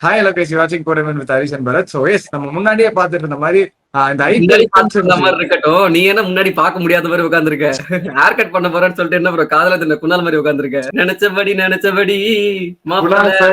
Hi Lokesh, வாட்சிங் போறேன் with Harish and Bharath. So yes, நம்ம முன்னாடியே பார்த்துட்டு இருந்த மாதிரி இந்த முன்னாடி ஐபிஎல் பார்த்த மாதிரி இருக்கட்டும். நீ என்ன முன்னாடி பார்க்க முடியாத மாதிரி உட்காந்துருக்க? ஹேர் கட் பண்ண போறேன்னு சொல்லிட்டு என்ன ப்ரோ காதல தின்ன குணால் மாதிரி உட்காந்துருக்க? நினைச்சபடி மாப்பிள்ளை.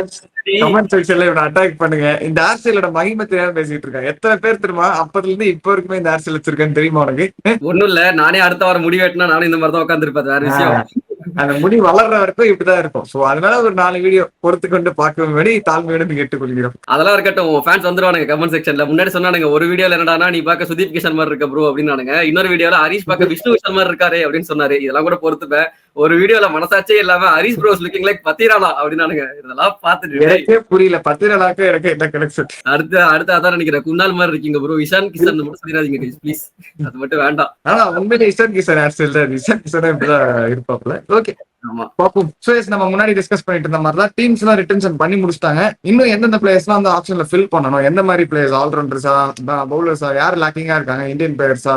கமெண்ட் செக்ஷன்ல இவனை அட்டாக் பண்ணுங்க. இந்த ஆர்சியலோட மகிமை தெரியாம பேசிட்டு இருக்காங்க. எத்தனை பேர் தெரியுமா அப்பதுல இருந்து இப்போ வரைக்குமே இந்த ஆர்சியல் வச்சிருக்கேன்னு தெரியுமா உனக்கு? ஒண்ணும் இல்ல, நானே அடுத்த வாரம் முடி வெட்டினா நானும் இந்த மாதிரி தான் உட்காந்துருப்பேன். வேற விஷயம். அந்த முடி வளர்ற வரைக்கும் இப்படிதான் இருக்கும். சோ அதனால ஒரு 4 வீடியோ பொறுத்து கொண்டு பார்க்க வேண்டி தாழ்மையோடு கேட்டுக்கொள்கிறோம். அதெல்லாம் இருக்கட்டும், ஃபேன்ஸ் வந்துருவானுங்க கமெண்ட் செக்ஷன்ல. முன்னாடி சொன்னானுங்க ஒரு வீடியோல என்னடானா நீ பார்க்க சுதீப் கிஷன் மாதிரி இருக்க ப்ரோ அப்படின்னு. இன்னொரு வீடியோல ஹரிஷ் பார்க்க விஷ்ணு விஷால் மாதிரி இருக்காரு அப்படின்னு சொன்னாரு. இதெல்லாம் கூட பொறுத்துப்பேன். ஒரு வீடியோல மனசாச்சே இல்லாம ஹரிஷ் ப்ரோஸ் லுக்கிங் லைக் பத்திராலா அப்படின்னானுங்க. இதெல்லாம் பார்த்துட்டு எனக்கே புரியல. பத்திராலாக்கு எனக்கு என்ன கனெக்ஷன்? அடுத்து அதான் நினைக்கிறேன். குணால் மாதிரி இருக்கீங்க ப்ரோ. இஷான் கிஷன் மட்டும் சொல்லிடாதீங்க ப்ளீஸ், அது மட்டும் வேண்டாம். ஆனா உண்மையிலே இஷான் கிஷன் ஆர்சியல் தான். இஷான் கிஷன் இப்படிதான் இருப்பாப்ல. ஓகே பாப்போம். சோ நம்ம முன்னாடி டிஸ்கஸ் பண்ணிட்டு இருந்த மாதிரி தான் டீம்ஸ் எல்லாம் ரிட்டன்ஷன் பண்ணி முடிச்சிட்டாங்க. இன்னும் எந்தெந்த பிளேயர்ஸ் எல்லாம் அந்த ஆப்ஷன்ல ஃபில் பண்ணணும், எந்த மாதிரி பிளேயர்ஸ், ஆல்ரவுண்டர்ஸா, பவுலர்ஸா, யார் லேக்கிங்கா இருக்காங்க, இந்தியன் பிளேயர்ஸா,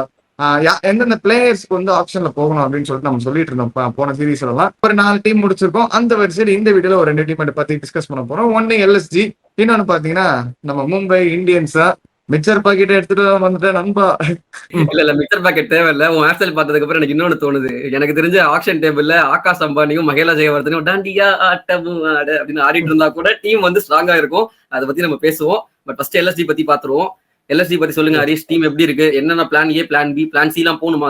எந்தெந்த பிளேயர்ஸ்க்கு வந்து ஆப்ஷன்ல போகணும் அப்படின்னு சொல்லிட்டு நம்ம சொல்லிட்டு இருந்தோம் போன சீரீஸ்ல எல்லாம். ஒரு 4 டீம் முடிச்சிருக்கோம். அந்த வரிசையில் இந்த வீடியோல ஒரு 2 டீம் பத்தி டிஸ்கஸ் பண்ண போறோம். ஒன்னு எல்எஸ்ஜி, இன்னொன்னு பாத்தீங்கன்னா நம்ம மும்பை இந்தியன்ஸா. மிக்சர் பாக்கெட் எடுத்துட்டு வந்துட்டேன் நண்பா. இல்ல மிக்சர் பாக்கெட் தேவையில்ல. உன் ஆப்ஷன் பார்த்ததுக்கு அப்புறம் எனக்கு இன்னொன்னு தோணுது. எனக்கு தெரிஞ்ச ஆக்ஷன் டேபிள்ல ஆகாஷ் அம்பானியும் மகேலா ஜெயவர்தனும் டாண்டியா ஆட்டமும் ஆடு அப்படின்னு ஆடிட்டு இருந்தா கூட டீம் வந்து ஸ்ட்ராங்கா இருக்கும். அதை பத்தி நம்ம பேசுவோம். பட் ஃபர்ஸ்ட் எல்எஸ்டி பத்தி பாத்துருவோம். எல்எஸ்டி பத்தி சொல்லுங்க ஹரிஷ். டீம் எப்படி இருக்கு? என்னென்ன plan A, plan B, plan C எல்லாம் போகணுமா?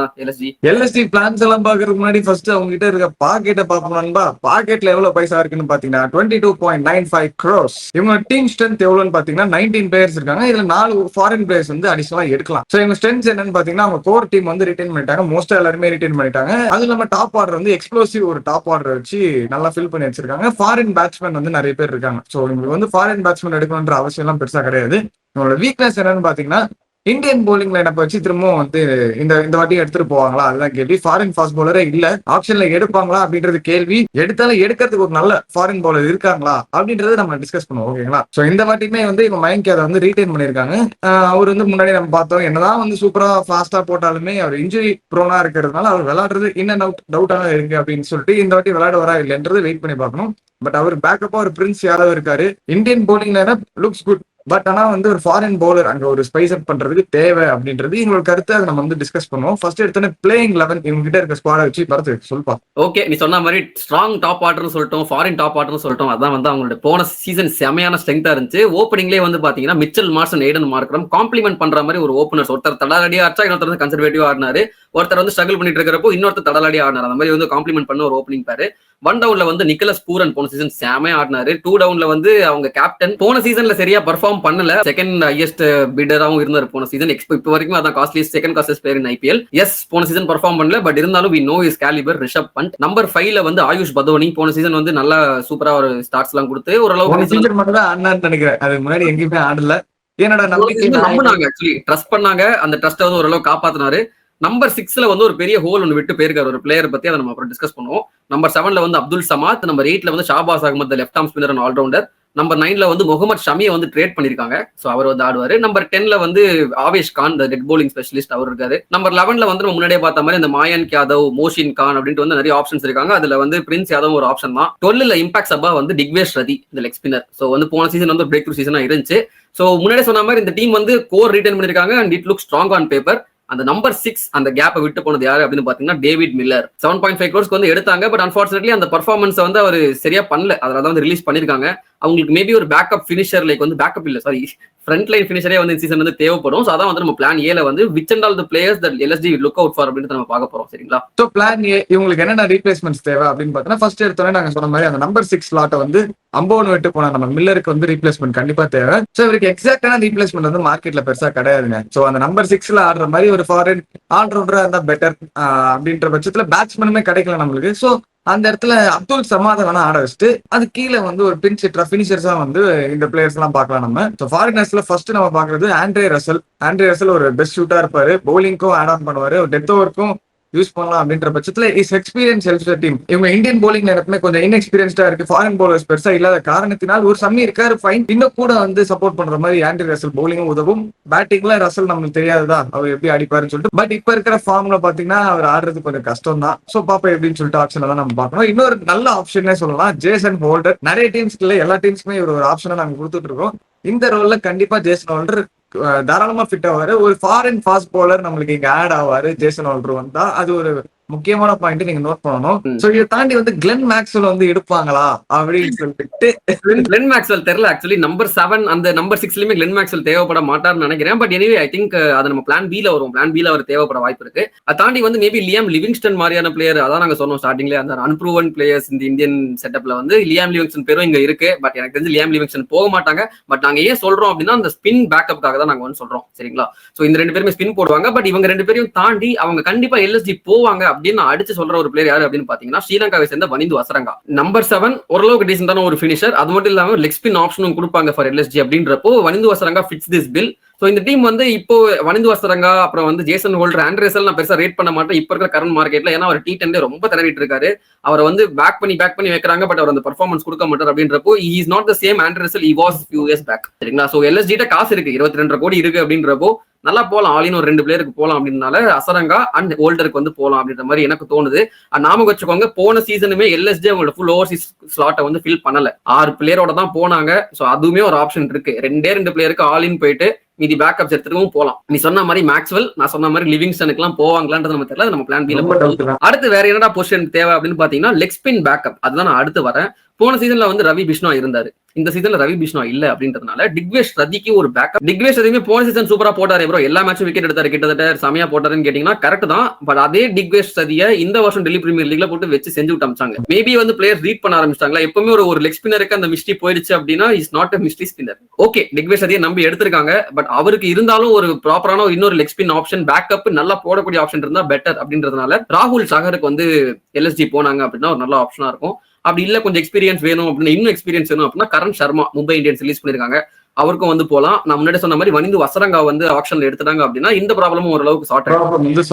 எல்எஸ்டி பிளான்ஸ் எல்லாம் பாக்குறதுக்கு முன்னாடி ஃபர்ஸ்ட் அவங்க கிட்ட இருக்க பாக்கெட்டை பாப்போம் நண்பா. பாக்கெட்ல எவ்வளவு பைசா இருக்குன்னு பாத்தீங்கன்னா 22.95 crores. இவங்க டீம் ஸ்ட்ரென்த் எவ்வளவுன்னு பாத்தீங்கன்னா 19 பிளேயர்ஸ் இருக்காங்க. இதுல 4 ஃபாரின் பிளேயர்ஸ் வந்து அடிஷனலா எடுக்கலாம். சோ இவங்க ஸ்ட்ரென்த் என்னன்னு பாத்தீங்கன்னா அவங்க கோர் டீம் வந்து ரிட்டைன் பண்ணிட்டாங்க. மோஸ்டா எல்லாருமே ரிட்டைன் பண்ணிட்டாங்க. அது இல்லாம டாப் ஆர்டர் வந்து எக்ஸ்ப்ளோசிவ் ஒரு டாப் ஆர்டர் வச்சு நல்லா ஃபில் பண்ணி வச்சிருக்காங்க. ஃபாரின் பேட்ஸ்மேன் வந்து நிறைய பேர் இருக்காங்க. சோ இவங்களுக்கு வந்து ஃபாரின் பேட்ஸ்மேன் எடுக்கணும்ன்ற அவசியம் எல்லாம் பெருசா கிடையாது. இவங்களோட வீக்னஸ் என்னன்னு பாத்தீங்கன்னா இந்தியன் போலிங் லைனப் வச்சு திரும்பவும் வந்து இந்த வாட்டி எடுத்துட்டு போவாங்களா அதுதான் கேள்வி. ஃபாரின் ஃபாஸ்ட் பவுலரே இல்ல. ஆப்ஷன்ல எடுப்பாங்களா அப்படின்றது கேள்வி. எடுத்தாலும் எடுக்கிறதுக்கு ஒரு நல்ல ஃபாரின் பவுலர் இருக்காங்களா அப்படின்றத நம்ம டிஸ்கஸ் பண்ணுவோம். ஓகேங்களா? சோ இந்த வாட்டியுமே வந்து இவங்க மயங்க் யாதவ் வந்து ரீடைன் பண்ணிருக்காங்க. அவர் வந்து முன்னாடி நம்ம பார்த்தோம் என்னதான் வந்து சூப்பரா ஃபாஸ்டா போட்டாலுமே அவர் இன்ஜுரி ப்ரோனா இருக்கிறதுனால அவர் விளையாடுறது இன் அண்ட் அவுட் டவுட்டாக இருக்கு அப்படின்னு சொல்லிட்டு இந்த வாட்டி விளையாடுவாரா இல்லைன்றது வெயிட் பண்ணி பார்க்கணும். பட் அவர் பேக்கப்பா ஒரு பிரின்ஸ் யாராவது இருக்காரு. Indian bowling lineup looks good. But ஆனா வந்து ஒரு ஃபாரின் பவுலர் அங்க ஒரு ஸ்பைஸ் அப் பண்றதுக்கு தேவை அப்படின்றது எங்களோட கருத்து. அதை நம்ம வந்து டிஸ்கஸ் பண்ணுவோம். ஃபர்ஸ்ட் எடுத்தோன்னே பிளேயிங் 11 இவங்க கிட்ட இருக்க ஸ்குவாட வச்சு பரத்து சொல்லுப்பா. ஓகே, நீ சொன்ன மாதிரி ஸ்ட்ராங் டாப் ஆர்டர்னு சொல்லிட்டோம், ஃபாரின் டாப் ஆர்டர்னு சொல்லிட்டோம். அதான் வந்து அவங்களோட போன சீசன் செமையான ஸ்ட்ரெங்தா இருந்துச்சு. ஓப்பனிங்லேயே வந்து பாத்தீங்கன்னா மிச்சல் மார்ஷன், ஏடன் மார்க்ரம் காம்ப்ளிமெண்ட் பண்ற மாதிரி ஒரு ஓப்பனர்ஸ். ஒருத்தர் தடாலடியா ஆச்சா, இன்னொருத்தர் வந்து கன்சர்வேட்டிவா ஆடினாரு. ஒருத்தர் வந்து ஸ்ட்ரகிள் பண்ணிட்டு இருக்கிறப்போ இன்னொருத்தர் தடாலடி ஆடினார். அந்த மாதிரி வந்து காம்ப்ளிமெண்ட் பண்ண ஒரு ஓப்பனிங் பேரு. 1 டவுன்ல வந்து நிக்கலஸ் பூரன் போன சீசன் செமையா ஆடினாரு. 2 டவுன்ல வந்து அவங்க கேப்டன் போன சீசன்ல சரியா பெர்ஃபார்ம் பண்ணல. செகண்ட் ஹையஸ்ட் பிடராவும் இருந்தார் போன சீசன். இப்போ வரைக்கும் அதான் costliest second costliest player in IPL. Yes, போன சீசன் பெர்ஃபார்ம் பண்ணல. பட் இருந்தாலும் we know his calibre. Rishabh Pant. Number 5ல வந்து ஆயுஷ் பதோனி போன சீசன் வந்து நல்லா சூப்பரா ஒரு ஸ்டார்ட்ஸ் எல்லாம் கொடுத்து ஓரளவுக்கு மட்டும் தான் ஆடினான்னு நினைக்கிறேன். அது முன்னாடி எங்கேயுமே ஆடல. என்னோட நம்பிக்கை நம்பினாங்க. ஆக்சுவலி ட்ரஸ்ட் பண்ணாங்க. அந்த ட்ரஸ்ட் வந்து ஓரளவு காப்பாத்தினாரு. நம்பர் 6ல வந்து ஒரு பெரிய ஹோல் ஒன்று விட்டு போயிருக்காரு ஒரு பிளேயர் பத்தி. அதை நம்ம அப்புறம் டிஸ்கஸ் பண்ணுவோம். நம்பர் 7ல வந்து அப்துல் சமாத். நம்பர் 8ல வந்து Shahbaz Ahmed, left arm spinner and allrounder. Number 9ல வந்து முகமது ஷமியை வந்து ட்ரேட் பண்ணிருக்காங்க. சோ அவர் வந்து ஆடுவாரு. நம்பர் 10ல வந்து Avesh Khan, death bowling specialist, அவர் இருக்காரு. நம்பர் 11ல வந்து நம்ம முன்னாடியே பார்த்த மாதிரி இந்த மாயன்க் யாதவ், மோஷின் கான் அப்படின்ட்டு வந்து நிறைய ஆப்ஷன்ஸ் இருக்காங்க. அதுல வந்து பிரின்ஸ் யாதவ் ஒரு ஆப்ஷன் தான். 12ல இம்பாக்ட் சபா வந்து டிக்வேஷ் ரதி, இந்த லெக் ஸ்பின்னர். சோ வந்து போன சீசன் வந்து பிரேக் த்ரூ சீசனா இருந்துச்சு. சோ முன்னாடியே சொன்ன மாதிரி இந்த டீம் வந்து கோர் ரிட்டைன் பண்ணிருக்காங்க and it look strong on paper. அந்த நம்பர் 6 அந்த கேப்பை விட்டு போனது யாரு அப்படின்னு பாத்தீங்கன்னா டேவிட் மில்லர். 7.5 crores வந்து எடுத்தாங்க. பட் அன்பார்ச்சுனேட்லி அந்த பர்ஃபார்மன்ஸ் வந்து அவர் சரியா பண்ணல. அதனால வந்து ரிலீஸ் பண்ணிருக்காங்க. அவங்களுக்கு மேபி ஒரு பேக்கப் ஃபினிஷர், லைக் வந்து பேக்கப் இல்ல சாரி ஃப்ரண்ட் லைன் ஃபினிஷரே வந்து இந்த சீசன் வந்து தேவைப்படும். அதான் வந்து நம்ம பிளான் ஏல வந்து which and all the players that LSD look out for அப்படின்னு நம்ம பார்க்க போறோம். சரிங்களா? சோ பிளான் ஏ இவங்களுக்கு என்னென்ன ரீப்ளேஸ்மெண்ட்ஸ் தேவை அப்படின்னு பார்த்தோம்னா ஃபர்ஸ்ட் எடுத்தோன்னே நாங்க சொன்ன மாதிரி அந்த நம்பர் 6 ஸ்லாட்டை வந்து அம்போன்னு விட்டு போன நம்ம மில்லருக்கு வந்து ரீப்ளேஸ்மெண்ட் கண்டிப்பா தேவை. சோ இவருக்கு எக்ஸாக்டான ரீப்ளேஸ்மெண்ட் வந்து மார்க்கெட்ல பெருசா கிடையாதுங்க. சோ அந்த நம்பர் 6ல ஆடுற மாதிரி ஒரு ஃபாரின் ஆல்ரவுண்டரா இருந்தா பெட்டர் அப்படின்ற பட்சத்துல பேட்ஸ்மேனுமே கிடைக்கல நம்மளுக்கு. சோ அந்த இடத்துல அப்துல் சமாத வேணா ஆட வச்சுட்டு அது கீழே வந்து ஒரு பின்ச் ஃபினிஷர்ஸா வந்து இந்த பிளேயர்ஸ் எல்லாம் பார்க்கலாம் நம்ம. ஸோ ஃபாரினர்ஸ்ல ஃபர்ஸ்ட் நம்ம பாக்குறது ஆண்ட்ரே ரசல். ஆண்ட்ரே ரசல் ஒரு பெஸ்ட் ஷூட்டா இருப்பாரு. பவுலிங்க்கும் ஆட் ஆன் பண்ணுவாரு. டெத் ஓவருக்கும் யூஸ் பண்ணலாம் அப்படின்ற பட்சத்துல is experience helps the team. இவங்க இந்தியன் போலிங் நேரத்துல கொஞ்சம் இன்எக்ஸ்பீரியன்ஸ்டா இருக்கு, ஃபாரின் பவுலர்ஸ் பெருசா இல்லாத காரணத்தினால் ஒரு சம்மி இருக்காரு ஃபைன், இன்னும் கூட வந்து சப்போர்ட் பண்ற மாதிரி ஆண்ட்ரி ரசல் பவுலிங்கும் உதவும். பேட்டிங்ல ரசல் நம்மளுக்கு தெரியாதுதா அவர் எப்படி அடிப்பாருன்னு சொல்லிட்டு, பட் இப்ப இருக்கிற ஃபார்ம்ல பாத்தீங்கன்னா அவர் ஆடுறது கொஞ்சம் கஷ்டம் தான். சோ பாப்பா எப்படின்னு சொல்லிட்டு ஆப்ஷன்ல தான் நம்ம பார்க்கணும். இன்னொரு நல்ல ஆப்ஷனே சொல்லலாம் ஜேசன் ஹோல்டர். நிறைய டீம்ஸ்க்கு இல்ல எல்லா டீம்ஸ்க்குமே இவர் ஒரு ஆப்ஷனை நாங்க கொடுத்துட்டு இருக்கோம். இந்த ரோல்ல கண்டிப்பா ஜேசன் ஹோல்டர் தாராளமா ஃபிட் ஆவாரு. ஒரு ஃபாரின் ஃபாஸ்ட் பவுலர் நம்மளுக்கு இங்க ஆட் ஆவாரு ஜேசன் ஹோல்டர் வந்தா, அது ஒரு முக்கியமான பாயிண்ட் நீங்க நோட் பண்ணணும். சோ இதை தாண்டி வந்து கிளென் மேக்ஸ்வெல் வந்து எடுப்பாங்களா அப்படின்னு சொல்லிட்டு கிளென் மேக்ஸ்வெல் தெரியல. ஆக்சுவலி நம்பர் 7 அந்த நம்பர் 6லயுமே கிளென் மேக்ஸ்வெல் தேவைப்பட மாட்டார்னு நினைக்கிறேன். பட் எனிவே ஐ திங்க் அது நம்ம பிளான் பி ல வரும். பிளான் பி ல அவர் தேவைப்பட வாய்ப்பு இருக்கு. அதை தாண்டி வந்து மேபி லியாம் லிவிங்ஸ்டன் மாதிரியான பிளேயர், அதான் நாங்க சொன்னோம் ஸ்டார்டிங்ல, அந்த அன்ப்ரூவன் பிளேயர்ஸ் இந்த இந்தியன் செட்டப்ல வந்து லியாம் லிவிங்ஸ்டன் பேரும் இங்க இருக்கு. பட் எனக்கு தெரிஞ்சு லியாம் லிவிங்ஸ்டன் போக மாட்டாங்க. பட் நாங்க ஏன் சொல்றோம் அப்படின்னா அந்த ஸ்பின் பேக்கப்காக தான் நாங்க வந்து சொல்றோம். சரிங்களா? சோ இந்த 2 பேருமே ஸ்பின் போடுவாங்க. பட் இவங்க 2 பேரையும் தாண்டி அவங்க கண்டிப்பா எல்எஸ்ஜி போவாங்க அப்படின்னு அடிச்சு சொல்ற ஒரு பிளேயர் யாரு அப்படின்னு பாத்தீங்கன்னா ஸ்ரீலங்காவை சேர்ந்த வனிந்து வசரங்கா. நம்பர் 7 ஓரளவுக்கு டீசென்டான ஒரு ஃபினிஷர். அது மட்டும் இல்லாம லெக் ஸ்பின் ஆப்ஷனும் கொடுப்பாங்க ஃபார் எல்எஸ்ஜி அப்படின்றப்போ Wanindu Hasaranga fits this bill. So இந்த டீம் வந்து இப்போ வனிந்து வசரங்கா அப்புறம் வந்து ஜேசன் ஹோல்டர் ஆண்ட்ரி ரசல் நான் பெருசா ரேட் பண்ண மாட்டேன் இப்ப இருக்கிற கரண்ட் மார்க்கெட்ல. ஏன்னா அவர் T10 ரொம்ப திணறிட்டு இருக்காரு. அவரை வந்து பேக் பண்ணி வைக்கிறாங்க. பட் அவர் அந்த பெர்ஃபார்மன்ஸ் கொடுக்க மாட்டார் அப்படின்றப்போ he is not the same Andre Russell he was few years back. சரிங்களா? சோ எல்எஸ்ஜி கிட்ட காசு இருக்கு, 22 கோடி இருக்கு அப்படின்றப்போ நல்லா போலாம். ஆலின் ஒரு 2 பிளேயருக்கு போலாம் அப்படின்னால அசரங்கா அண்ட் ஹோல்டருக்கு வந்து போலாம் அப்படின்ற மாதிரி எனக்கு தோணுது. நாம வச்சுக்கோங்க போன சீசனுமே எல்எஸ்ஜி அவங்களோட ஃபுல் ஓவர்சீஸ் ஸ்லாட்டை வந்து ஃபில் பண்ணல, 6 பிளேயரோட தான் போனாங்க. சோ அதுவுமே ஒரு ஆப்ஷன் இருக்கு. 2 பிளேயருக்கு ஆலின் போயிட்டு மீதி பேக்கப்ஸ் எடுத்துக்கவும் போலாம். நீ சொன்ன மாதிரி மேக்ஸ்வெல், நான் சொன்ன மாதிரி லிவிங்ஸ்டனுக்கு எல்லாம் போவாங்களான்றது நம்ம தெரியல. நம்ம பிளான் பி. அடுத்து வேற என்னடா பொசிஷன் தேவை அப்படின்னு பாத்தீங்கன்னா லெக் ஸ்பின் பேக்கப். அதுதான் நான் அடுத்து வரேன். போன சீசன்ல வந்து ரவி பிஷ்ணா இருந்தாரு. இந்த சீசன்ல ரவி பிஷ்ணா இல்ல அப்படின்றதுனால டிக்வேஷ் ரதிக்கு ஒரு பேக்கப். டிக்வேஷ் ரதியுமே போன சீசன் சூப்பரா போட்டாரு ப்ரோ, எல்லா மேட்சும் விக்கெட் எடுத்தாரு, கிட்டத்தட்ட சமையா போட்டாருன்னு கேட்டீங்கன்னா கரெக்ட் தான். பட் அதே டிக்வேஷ் ரதியை இந்த வருஷம் டெல்லி பிரீமியர் லீக்ல போட்டு வச்சு செஞ்சு விட்டாங்க. மேபி வந்து பிளேயர் ரீட் பண்ண ஆரம்பிச்சிட்டாங்களா. எப்பவுமே ஒரு லெக் ஸ்பின்னருக்கு அந்த மிஸ்டி போயிடுச்சு அப்படின்னா is not a mystery spinner. Okay Digvesh ரதியை நம்பி எடுத்திருக்காங்க. பட் அவருக்கு இருந்தாலும் ஒரு ப்ராப்பரான இன்னொரு லெக் ஸ்பின் ஆப்ஷன் பேக்கப் நல்லா போடக்கூடிய ஆப்ஷன் இருந்தா பெட்டர் அப்படின்றதுனால ராகுல் சகருக்கு வந்து எல்எஸ்ஜி போனாங்க அப்படின்னா ஒரு நல்ல ஆப்ஷனா இருக்கும். அப்படி இல்ல கொஞ்சம் எக்ஸ்பீரியன்ஸ் வேணும் அப்படின்னா, இன்னும் எக்ஸ்பீரியன்ஸ் வேணும் அப்படின்னா கரண் சர்மா மும்பை இந்தியன்ஸ் ரிலீஸ் பண்ணிருக்காங்க, அவருக்கும் வந்து போலாம். நான் முன்னாடி சொன்ன மாதிரி வனிந்து வசரங்கா வந்து ஆப்ஷன்ல எடுத்துட்டாங்க அப்படின்னா இந்த ப்ராப்ளமும் ஓரளவுக்கு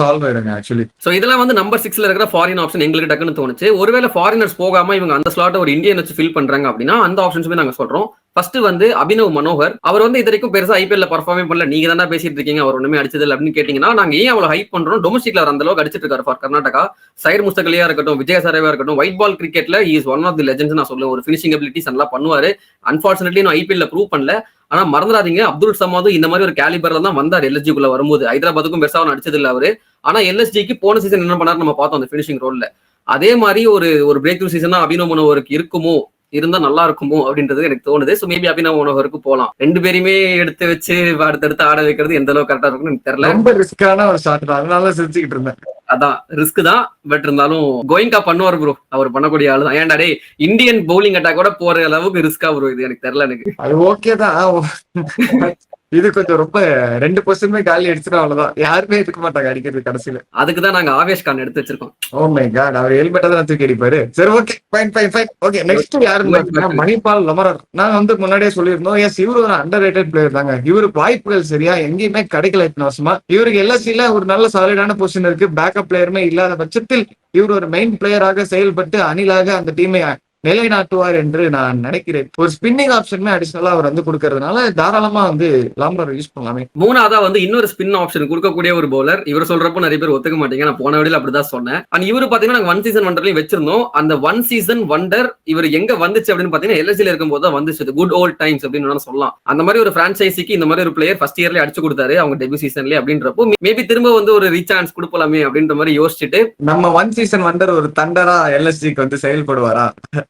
சால்வ் ஆயிடுங்க ஆக்சுவலி. சோ இதெல்லாம் வந்து நம்பர் 6ல இருக்கிற ஃபாரின் ஆப்ஷன் எங்களுக்கு டக்குன்னு தோணுச்சு. ஒருவேளை ஃபாரினர்ஸ் போகாம இவங்க அந்த ஸ்லாட் ஒரு இந்தியன் வச்சு ஃபில் பண்றாங்க அப்படின்னா அந்த ஆப்ஷன்ஸுமே நாங்க சொல்றோம். ஃபர்ஸ்ட் வந்து அபினவ் மனோகர். அவர் வந்து இது வரைக்கும் பெருசா ஐபிஎல்ல பர்ஃபார்மே பண்ணல. நீங்க தானே பேசிட்டு இருக்கீங்க அவர் ஒண்ணுமே அடிச்சது இல்லை அப்படின்னு கேட்டீங்கன்னா நாங்க ஏன் அவ்வளவு ஹைப் பண்றோம். டொமஸ்டிக்ல அந்த அளவுக்கு அடிச்சிட்டு இருக்காரு ஃபார் கர்நாடகா. சைர் முஸ்தகலியா இருக்கட்டும், விஜயசாரேவா இருக்கட்டும், ஒயிட் பால் கிரிக்கெட்ல is one of the legends நான் சொல்லுவேன். ஒரு ஃபினிஷிங் அபிலிட்டிஸ் நல்லா பண்ணுவாரு. அன்பார்ச்சுனேட்லி நான் ஐபிஎல்ல ப்ரூவ் பண்ணல. ஆனா மறந்துடாதீங்க அப்துல் சமாதும் இந்த மாதிரி ஒரு கேலிபர்ல தான் வந்தார் எல்எஸ்ஜிக்குள்ள வரும்போது. ஹைதராபாத்துக்கும் பெருசா அடிச்சது இல்லை அவரு. ஆனா எல்எஸ்ஜிக்கு போன சீசன் என்ன பண்ணாரு நம்ம பார்த்தோம் அந்த ஃபினிஷிங் ரோல்ல. அதே மாதிரி ஒரு பிரேக் த்ரூ சீசனா அபினவ் மனோகருக்கு இருக்குமோ, இருந்தா நல்லா இருக்குமோ அப்படின்றது எனக்கு தோணுது. சோ மேபி அபினவ் மனோகருக்கு போலாம். 2 பேருமே எடுத்து வச்சு அடுத்தடுத்து ஆட வைக்கிறது எந்த அளவுக்கு கரெக்டா இருக்கும்னு எனக்கு தெரியல. ரொம்ப ரிஸ்கான ஒரு ஷாட் தான், அதனால சிரிச்சுக்கிட்டு இருந்தேன். அதான் ரிஸ்க் தான். பட் இருந்தாலும் கோயிங்கா பண்ணுவார் ப்ரோ, அவர் பண்ணக்கூடிய ஆளு தான். ஏன்டா டே இந்தியன் பவுலிங் அட்டாக் கூட போற அளவுக்கு ரிஸ்கா ப்ரோ இது எனக்கு தெரியல. எனக்கு அது ஓகே தான். இது கொஞ்சம் ரொம்ப 2% காலி அடிச்சுனா அவ்வளவுதான், யாருமே இருக்க மாட்டாங்க அடிக்கிறது கடைசியில. அதுக்குதான் நாங்க ஆவேஷ் கான் எடுத்து வச்சிருக்கோம். ஓ மை காட், அவர் ஹெல்மெட்டை தான் தூக்கி அடிப்பாரு. சரி ஓகே ஃபைன். ஓகே நெக்ஸ்ட் யாருன்னு பாத்தீங்கன்னா மணிபால் லமரர். நான் வந்து முன்னாடியே சொல்லியிருந்தோம், எஸ் இவரு ஒரு அண்டர் ரேட்டட் பிளேயர் தாங்க. இவருக்கு வாய்ப்புகள் சரியா எங்கேயுமே கிடைக்கல இத்தனை வருஷமா. இவருக்கு எல்எஸ்சில ஒரு நல்ல சாலிடான பொசிஷன் இருக்கு. பேக்கப் பிளேயருமே இல்லாத பட்சத்தில் இவர் ஒரு மெயின் பிளேயராக செயல்பட்டு அணிலாக அந்த டீமை நிலைநாட்டுவார் என்று நான் நினைக்கிறேன். ஒரு ஸ்பின்னிங் ஆப்ஷனுமே அடிஷனலா அவர் வந்து கொடுக்கறதுனால தாராளமா வந்து லாம்ரர் யூஸ் பண்ணலாமே. மூணாவதா வந்து இன்னொரு ஸ்பின் ஆப்ஷன் கொடுக்கக்கூடிய ஒரு பவுலர். இவர் சொல்றப்போ நிறைய பேர் ஒத்துக்க மாட்டீங்க, நான் போன வழியில அப்படிதான் சொன்னேன். அண்ட் இவரு பாத்தீங்கன்னா நாங்க 1 சீசன் வண்டர்லயும் வச்சிருந்தோம். அந்த 1 சீசன் வண்டர் இவர் எங்க வந்துச்சு அப்படின்னு பாத்தீங்கன்னா எல்எஸ்சில இருக்கும்போது தான் வந்துச்சு. குட் ஓல்ட் டைம்ஸ் அப்படின்னு சொல்லலாம். அந்த மாதிரி ஒரு பிரான்சைசிக்கு இந்த மாதிரி ஒரு பிளேயர் ஃபர்ஸ்ட் இயர்லயே அடிச்சு கொடுத்தாரு அவங்க டெபியூ சீசன்லயே அப்படின்றப்போ மேபி திரும்ப வந்து ஒரு ரீசான்ஸ் கொடுக்கலாமே அப்படின்ற மாதிரி யோசிச்சுட்டு நம்ம 1 சீசன் வண்டர் ஒரு தண்டரா எல்எஸ்சிக்கு வந்து செயல்படுவாரா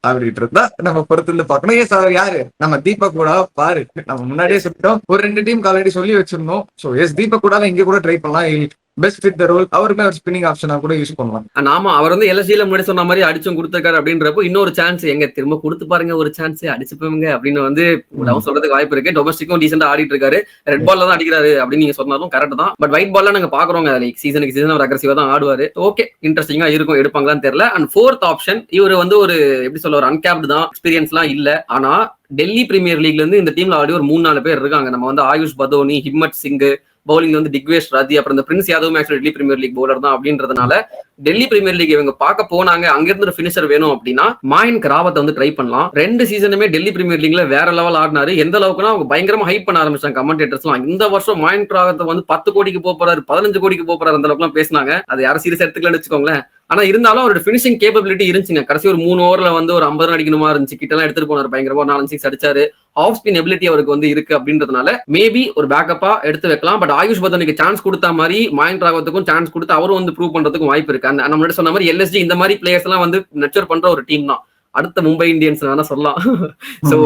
அப்படின்ட்டு இருந்தா நம்ம பொறுத்து பார்க்கணும். ஏன் சார் யாரு நம்ம தீபக் கூட பாரு, நம்ம முன்னாடியே சொல்லிட்டோம், ஒரு 2 டீம் ஆல்ரெடி சொல்லி வச்சிருந்தோம். சோ எஸ் தீபக் கூட இங்க கூட ட்ரை பண்ணலாம். பெஸ்ட் ஃபிட் த ரோல், அவருமே ஒரு ஸ்பின்னிங் ஆப்ஷனா கூட யூஸ் பண்ணலாம். ஆமா அவர் வந்து எல்எஸ்சில முன்னாடி சொன்ன மாதிரி அடிச்சும் கொடுத்துருக்காரு அப்படின்றப்போ இன்னொரு சான்ஸ் எங்க திரும்ப கொடுத்து பாருங்க, ஒரு சான்ஸ் அடிச்சு போங்க அப்படின்னு வந்து சொல்றதுக்கு வாய்ப்பு இருக்கு. டொமஸ்டிக்கும் டீசெண்டா ஆடிட்டு இருக்காரு. ரெட் பால்ல தான் அடிக்கிறாரு அப்படின்னு நீங்க சொன்னாலும் கரெக்ட் தான். பட் ஒயிட் பால்ல நாங்க பாக்குறோங்க சீசனுக்கு சீசன் அவர் அக்ரெசிவா தான் ஆடுவாரு. ஓகே இன்ட்ரெஸ்டிங்கா இருக்கும், எடுப்பாங்களான்னு தெரியல. அண்ட் 4th ஆப்ஷன் இவர் வந்து ஒரு எப்படி சொல்ல ஒரு அன்கேப்டு தான், எக்ஸ்பீரியன்ஸ் எல்லாம் இல்ல. ஆனா டெல்லி பிரீமியர் லீக்ல இருந்து இந்த டீம்ல ஆடி ஒரு 3-4 பேர் இருக்காங்க. நம்ம வந்து ஆயுஷ் பதோனி, ஹிம்மத் சிங், பவுலிங் வந்து திக்வேஷ் ராஜி, அப்புறம் இந்த பிரின்ஸ் யாதவும் actually Delhi premier league bowler தான் அப்படின்றதுனால டெல்லி பிரீமியர் லீக் இவங்க பார்க்க போனாங்க, அங்கிருந்து ஒரு பினிஷர் வேணும் அப்படின்னா மாயன்க் ராவத்தை வந்து ட்ரை பண்ணலாம். 2 சீசனுமே டெல்லி பிரீமியர் லீக்ல வேற லெவல் ஆடினாரு. எந்த அளவுக்குன்னா அவங்க பயங்கரமா ஹைப் பண்ண ஆரம்பிச்சாங்க கமெண்டேட்டர்ஸ்லாம். இந்த வருஷம் மாயன்க் ராவத்தை வந்து 10 கோடிக்கு போறாரு, 15 கோடிக்கு போறாரு, அந்த அளவுக்கு எல்லாம் பேசினாங்க. அது யாரும் சீரியஸ் எடுத்துக்கலன்னு வச்சுக்கோங்களேன். ஆனா இருந்தாலும் அவரோட பினிஷிங் கேப்பபிலிட்டி இருந்துச்சுங்க. கடைசி ஒரு 3 ஓவர்ல வந்து ஒரு 50 ரன் அடிக்கணுமா இருந்துச்சு, கிட்டலாம் எடுத்துட்டு போனாரு, பயங்கரமா 4 6 அடிச்சாரு. ஆஃப் ஸ்பின் எபிலிட்டி அவருக்கு வந்து இருக்கு அப்படின்றதுனால மேபி ஒரு பேக்கப்பா எடுத்து வைக்கலாம். பட் ஆயுஷ் பதனுக்கு சான்ஸ் கொடுத்த மாதிரி மாயன்க் ராவத்துக்கும் சான்ஸ் கொடுத்து அவரும் வந்து ப்ரூவ் பண்றதுக்கும் வாய்ப்பு இருக்கு. நம்ம முன்னாடி சொன்ன மாதிரி எல்எஸ்ஜி இந்த மாதிரி பிளேயர்ஸ் எல்லாம் வந்து நர்ச்சர் பண்ற ஒரு டீம் தான். அடுத்த மும்பை இந்தியன்ஸ் வேணா சொல்லலாம். சோ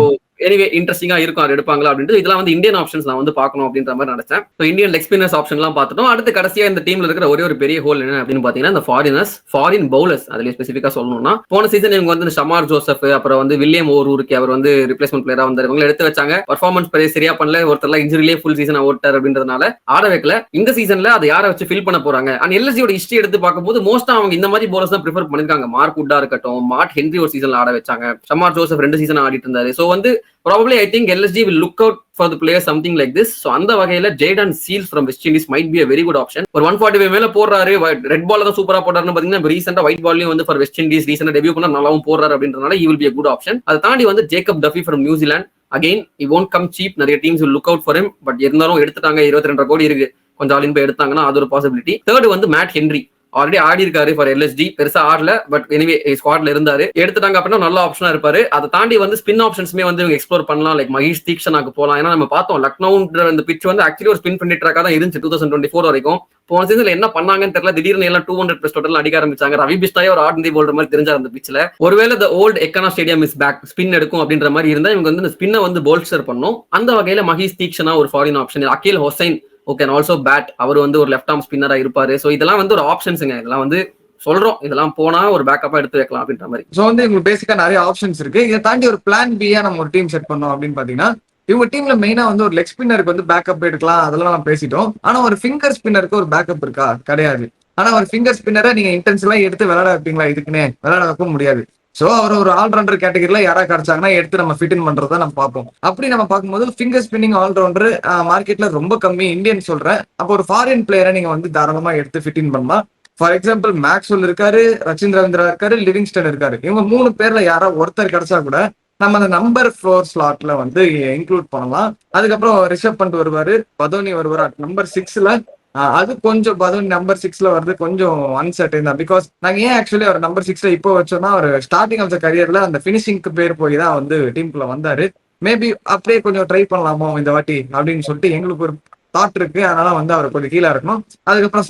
எனிவே இன்ட்ரெஸ்டிங்கா இருக்கும் அது எடுப்பாங்களா அப்படின்ட்டு. இதெல்லாம் வந்து இந்தியன் ஆப்ஷன்ஸ் நான் வந்து பார்க்கணும் அப்படின்ற மாதிரி நினைச்சேன். So Indian leg spinners option எல்லாம் பார்த்துட்டோம். அடுத்து கடைசியா இந்த டீம்ல இருக்கிற ஒரே ஒரு பெரிய ஹோல் என்ன அப்படின்னு பாத்தீங்கன்னா இந்த ஃபாரின் பவுலர்ஸ். அதுல ஸ்பெசிஃபிக்கா சொல்லணும்னா போன சீசன் இவங்க வந்து ஷமார் ஜோசப், அப்புறம் வந்து வில்லியம் ஓரூருக்கு அவர் வந்து ரிப்ளேஸ்மெண்ட் பிளேயரா வந்து இவங்க எடுத்து வச்சாங்க. பர்ஃபார்மன்ஸ் சரியா பண்ணல, ஒருத்தர் இன்ஜுரியிலே ஃபுல் சீசன் ஓட்டார் அப்படின்றதுனால ஆட வைக்கல. இந்த சீசன்ல அதை யாரை வச்சு ஃபில் பண்ண போறாங்க? அண்ட் எல்எஸ்ஜியோட ஹிஸ்டரி எடுத்து பார்க்கும்போது மோஸ்டா அவங்க இந்த மாதிரி பவுலர்ஸ் தான் ப்ரிஃபர் பண்ணிருக்காங்க. மார்க் வுட்டா இருக்கட்டும், மார்க் ஹென்ரி ஒரு சீசன்ல ஆட வச்சாங்க, ஷமார் ஜோசப் 2 சீசன் ஆடிட்டு இருந்தாரு. ஸோ வந்து probably I think LSG will look out for the players something like this. So அந்த வகையில Jaden seals from West Indies might be a very good option. ஒரு 145 மேல போடுறாரு, ரெட் பால் தான் சூப்பரா போடுறாருன்னு பாத்தீங்கன்னா ரீசெண்டா ஒயிட் பால்லையும் வந்து for West Indies ரீசெண்டா டெபியூ பண்ண நல்லாவும் போடுறாரு அப்படின்றதுனால he will be a good option. அதை தாண்டி வந்து Jacob Duffy from New Zealand, again he won't come cheap. நிறைய teams will look out for him. But இருந்தாலும் எடுத்துட்டாங்க, 22 கோடி இருக்கு, கொஞ்சம் ஆலின் போய் எடுத்தாங்கன்னா அது ஒரு பாசிபிலிட்டி. தேர்ட் வந்து மேட் ஹென்ரி. ஆல்ரெடி ஆடி இருக்காரு ஃபார் எல்எஸ்டி, பெருசா ஆடல, பட் எனிவே ஸ்குவாட்ல இருந்தாரு, எடுத்துட்டாங்க அப்படின்னா நல்ல ஆப்ஷனா இருப்பாரு. அதை தாண்டி வந்து ஸ்பின் ஆப்ஷன்ஸ்மே வந்து இவங்க எக்ஸ்ப்ளோர் பண்ணலாம். லைக் மகேஷ் தீக்ஷனாக்கு போலாம். ஏன்னா நம்ம பார்த்தோம் லக்னோன்ற அந்த பிச் வந்து ஆக்சுவலி ஒரு ஸ்பின் பண்ணி ட்ராக்கா தான் இருந்துச்சு 2024 வரைக்கும். போன சீசன்ல என்ன பண்ணாங்கன்னு தெரியல, திடீர்னு எல்லாம் 200+ டோட்டல் அடிக்க ஆரம்பிச்சாங்க. ரவி பிஷ்னாயே ஒரு ஆர்டினரி பவுலர் மாதிரி தெரிஞ்சார் அந்த பிச்ல. ஒருவேளை the old Ekana stadium is back, spin எடுக்கும் அப்படின்ற மாதிரி இருந்தா இவங்க வந்து ஸ்பின்னை வந்து போல்ஸ்டர் பண்ணும். அந்த வகையில மகேஷ் தீக்ஷனா ஒரு ஃபாரின் ஆப்ஷன். அகில் ஹொசைன் ஓகே ஆல்சோ பேட், அவர் வந்து ஒரு லெஃப்ட் ஆர்ம் ஸ்பின்னரா இருப்பாரு. ஸோ இதெல்லாம் வந்து ஒரு ஆப்ஷன்ஸுங்க. இதெல்லாம் வந்து சொல்றோம், இதெல்லாம் போனா ஒரு பேக்கப்பா எடுத்து வைக்கலாம் அப்படின்ற மாதிரி. சோ வந்து உங்களுக்கு பேசிக்கா நிறைய ஆப்ஷன்ஸ் இருக்கு. இதை தாண்டி ஒரு பிளான் பியா நம்ம ஒரு டீம் செட் பண்ணோம் அப்படின்னு பாத்தீங்கன்னா இவங்க டீம்ல மெயினா வந்து ஒரு லெக் ஸ்பின்னருக்கு வந்து பேக்கப் எடுக்கலாம், அதெல்லாம் நம்ம பேசிட்டோம். ஆனா ஒரு ஃபிங்கர் ஸ்பின்னருக்கு ஒரு பேக்கப் இருக்கா? கிடையாது. ஆனா ஒரு ஃபிங்கர் ஸ்பின்னரை நீங்க இன்டென்சிவா எடுத்து விளையாட வைப்பீங்களா? இதுக்குன்னே விளையாட வைக்க முடியாது. சோ அவர் ஒரு ஆல்ரவுண்டர் கேட்டகரியில யாரா கிடைச்சாங்கன்னா எடுத்து நம்ம ஃபிட் இன் பண்றதை நம்ம பார்ப்போம். அப்படி நம்ம பார்க்கும்போது ஃபிங்கர் ஸ்பின்னிங் ஆல்ரவுண்டர் மார்க்கெட்ல ரொம்ப கம்மி, இந்தியன் சொல்றேன். அப்போ ஒரு ஃபாரின் பிளேயரை நீங்க வந்து தாராளமா எடுத்து ஃபிட் இன் பண்ணலாம். ஃபார் எக்ஸாம்பிள் மேக்ஸ்வெல் இருக்காரு, ரச்சின் ரவீந்திரா இருக்காரு, லிவிங்ஸ்டன் இருக்காரு. இவங்க 3 பேர்ல யாரா ஒருத்தர் கிடைச்சா கூட நம்ம அந்த நம்பர் 4 ஸ்லாட்ல வந்து இன்க்ளூட் பண்ணலாம். அதுக்கப்புறம் ரிஷப் பண்ட் வருவாரு, பதோனி வருவாரு நம்பர் 6ல. அது கொஞ்சம் பதோனி நம்பர் 6ல வருது கொஞ்சம் அன்சர்டன் தான். பிகாஸ் நாங்க ஏன் ஆக்சுவலி அவர் நம்பர் 6ல இப்போ வச்சோம்னா அவர் ஸ்டார்டிங் ஆஃப் த கரியர்ல அந்த பினிஷிங்க்கு பேர் போய் தான் வந்து டீமுக்குள்ள வந்தாரு. மேபி அப்படியே கொஞ்சம் ட்ரை பண்ணலாமோ இந்த வாட்டி அப்படின்னு சொல்லிட்டு எங்களுக்கு ஒரு தாட் இருக்கு. அதனால வந்து அவர் கொஞ்சம் கீழே இருக்கணும். அதுக்கப்புறம்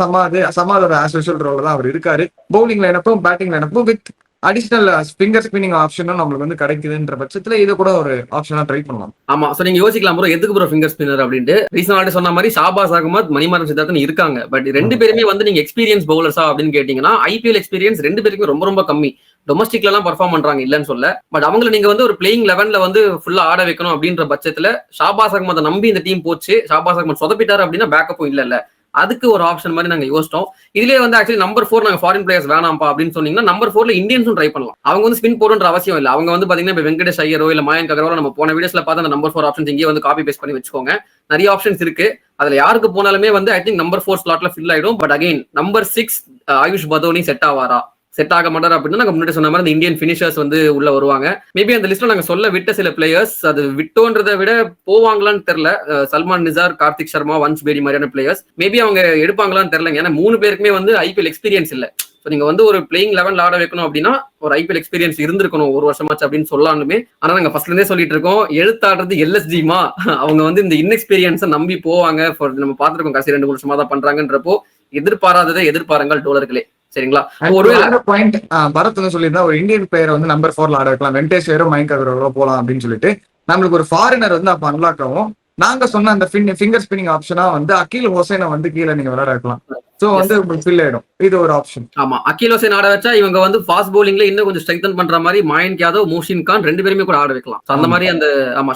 சமாதோட ஆஸ் யூசுவல் ரோல தான் அவர் இருக்காரு. பவுலிங் லைனப்பும் பேட்டிங் லைனப்பும் வித் அடிஷனல் ஃபிங்கர் ஸ்பின்னிங் ஆப்ஷனும் நம்மளுக்கு வந்து கிடைக்குதுன்ற பட்சத்துல இதை கூட ஒரு ஆப்ஷனா ட்ரை பண்ணலாம். ஆமா, சோ நீங்க யோசிக்கலாம் ப்ரோ, எதுக்கு ப்ரோ ஃபிங்கர் ஸ்பின்னர் அப்படின்ட்டு. ரீசெண்டா சொன்ன மாதிரி ஷாபாஸ் அகமத், மணிமாறன் சித்தார்த்தன் இருக்காங்க. பட் 2 பேருமே வந்து நீங்க எக்ஸ்பீரியன்ஸ் பவுலர்ஸா அப்படின்னு கேட்டீங்கன்னா ஐபிஎல் எக்ஸ்பீரியன்ஸ் 2 பேருக்குமே ரொம்ப ரொம்ப கம்மி. டொமஸ்டிக்ல எல்லாம் பர்ஃபார்ம் பண்றாங்க இல்லன்னு சொல்ல, பட் அவங்களை நீங்க வந்து ஒரு பிளேயிங் 11ல வந்து ஃபுல்லா ஆட வைக்கணும் அப்படின்ற பட்சத்துல ஷாபாஸ் அகமதை நம்பி இந்த டீம் போச்சு. ஷாபாஸ் அகமத் சொதப்பிட்டாரு அப்படின்னா பேக்கப்பும் இல்ல. அதுக்கு ஒரு ஆப்ஷன் மாதிரி நாங்க யோசிச்சோம். இதுலயே வந்து ஆக்சுவலி நம்பர் 4 நாங்க ஃபாரின் பிளேயர்ஸ் வேணாம்ப்பா அப்படின்னு சொன்னீங்கன்னா நம்பர் 4ல இந்தியன்ஸும் ட்ரை பண்ணலாம். அவங்க வந்து ஸ்பின் போடுன்ற அவசியம் இல்லை. அவங்க வந்து பாத்தீங்கன்னா இப்ப வெங்கடேஷ் ஐயரோ இல்ல மயங்க் அகர்வாலோ நம்ம போன வீடியோஸ்ல பார்த்து அந்த நம்பர் 4 ஆப்ஷன்ஸ் இங்கே வந்து காப்பி பேஸ்ட் பண்ணி வச்சுக்கோங்க. நிறைய ஆப்ஷன்ஸ் இருக்கு. அதுல யாருக்கு போனாலுமே வந்து ஐ திங்க் நம்பர் 4 ஸ்லாட்ல ஃபில் ஆயிடும். But again number 6 AYUSH Badoni set Awaara? Set ஆக மாட்டார் அப்படின்னா நாங்க முன்னாடி சொன்ன மாதிரி இந்த இந்தியன் பினிஷர்ஸ் வந்து உள்ள வருவாங்க. மேபி அந்த லிஸ்ட்ல நாங்க சொல்ல விட்ட சில பிளேயர்ஸ் அது விட்டோன்றதை விட போவாங்களான்னு தெரியல. சல்மான் நிசார், கார்த்திக் சர்மா, வன்ஷ் பேரி மாதிரியான பிளேயர்ஸ் மேபி அவங்க எடுப்பாங்களான்னு தெரியல. ஏன்னா 3 பேருக்குமே வந்து ஐபிஎல் எக்ஸ்பீரியன்ஸ் இல்ல. நீங்க வந்து ஒரு பிளேயிங் 11ல ஆட வைக்கணும் அப்படின்னா ஒரு ஐபிஎல் எக்ஸ்பீரியன்ஸ் இருந்திருக்கணும் 1 வருஷமாச்சு அப்படின்னு சொல்லாலுமே. ஆனா நாங்க ஃபர்ஸ்ட்ல இருந்தே சொல்லிட்டு இருக்கோம், எழுத்தாடுறது எல்எஸ்ஜிமா, அவங்க வந்து இந்த இன்எக்ஸ்பீரியன்ஸை நம்பி போவாங்க. நம்ம பார்த்துருக்கோம் கடைசி 2 வருஷமா தான் பண்றாங்கன்றப்போ எதிர்பாராததை எதிர்பாருங்கள் டோலர்களே. சரிங்களா? ஒரு பாயிண்ட் பரத் வந்து சொல்லியிருந்தா ஒரு இந்தியன் பிளேயர் வந்து நம்பர் 4ல ஆட வைக்கலாம், வெங்கடேஷ் ஐயரோ மயங்க் அகர்வாலோ போலாம் அப்படின்னு சொல்லிட்டு நம்மளுக்கு ஒரு ஃபாரினர் வந்து அப்ப அன்லாக் ஆகும். நாங்க சொன்ன அந்த ஃபிங்கர் ஸ்பின்னிங் ஆப்ஷனா வந்து அகில் ஹொசைனை வந்து கீழே நீங்க விளையாட வைக்கலாம். சோ வந்து ஃபில் ஆயிடும். இது ஒரு ஆப்ஷன். ஆமா, அகில் ஹுசைன் ஆட வச்சா இவங்க வந்து ஃபாஸ்ட் பவுலிங்ல இன்னும் கொஞ்சம் ஸ்ட்ரெங்தன் பண்ற மாதிரி மயங்க் யாதவ், மோஷின் கான் 2 பேருமே கூட ஆட வைக்கலாம். அந்த மாதிரி அந்த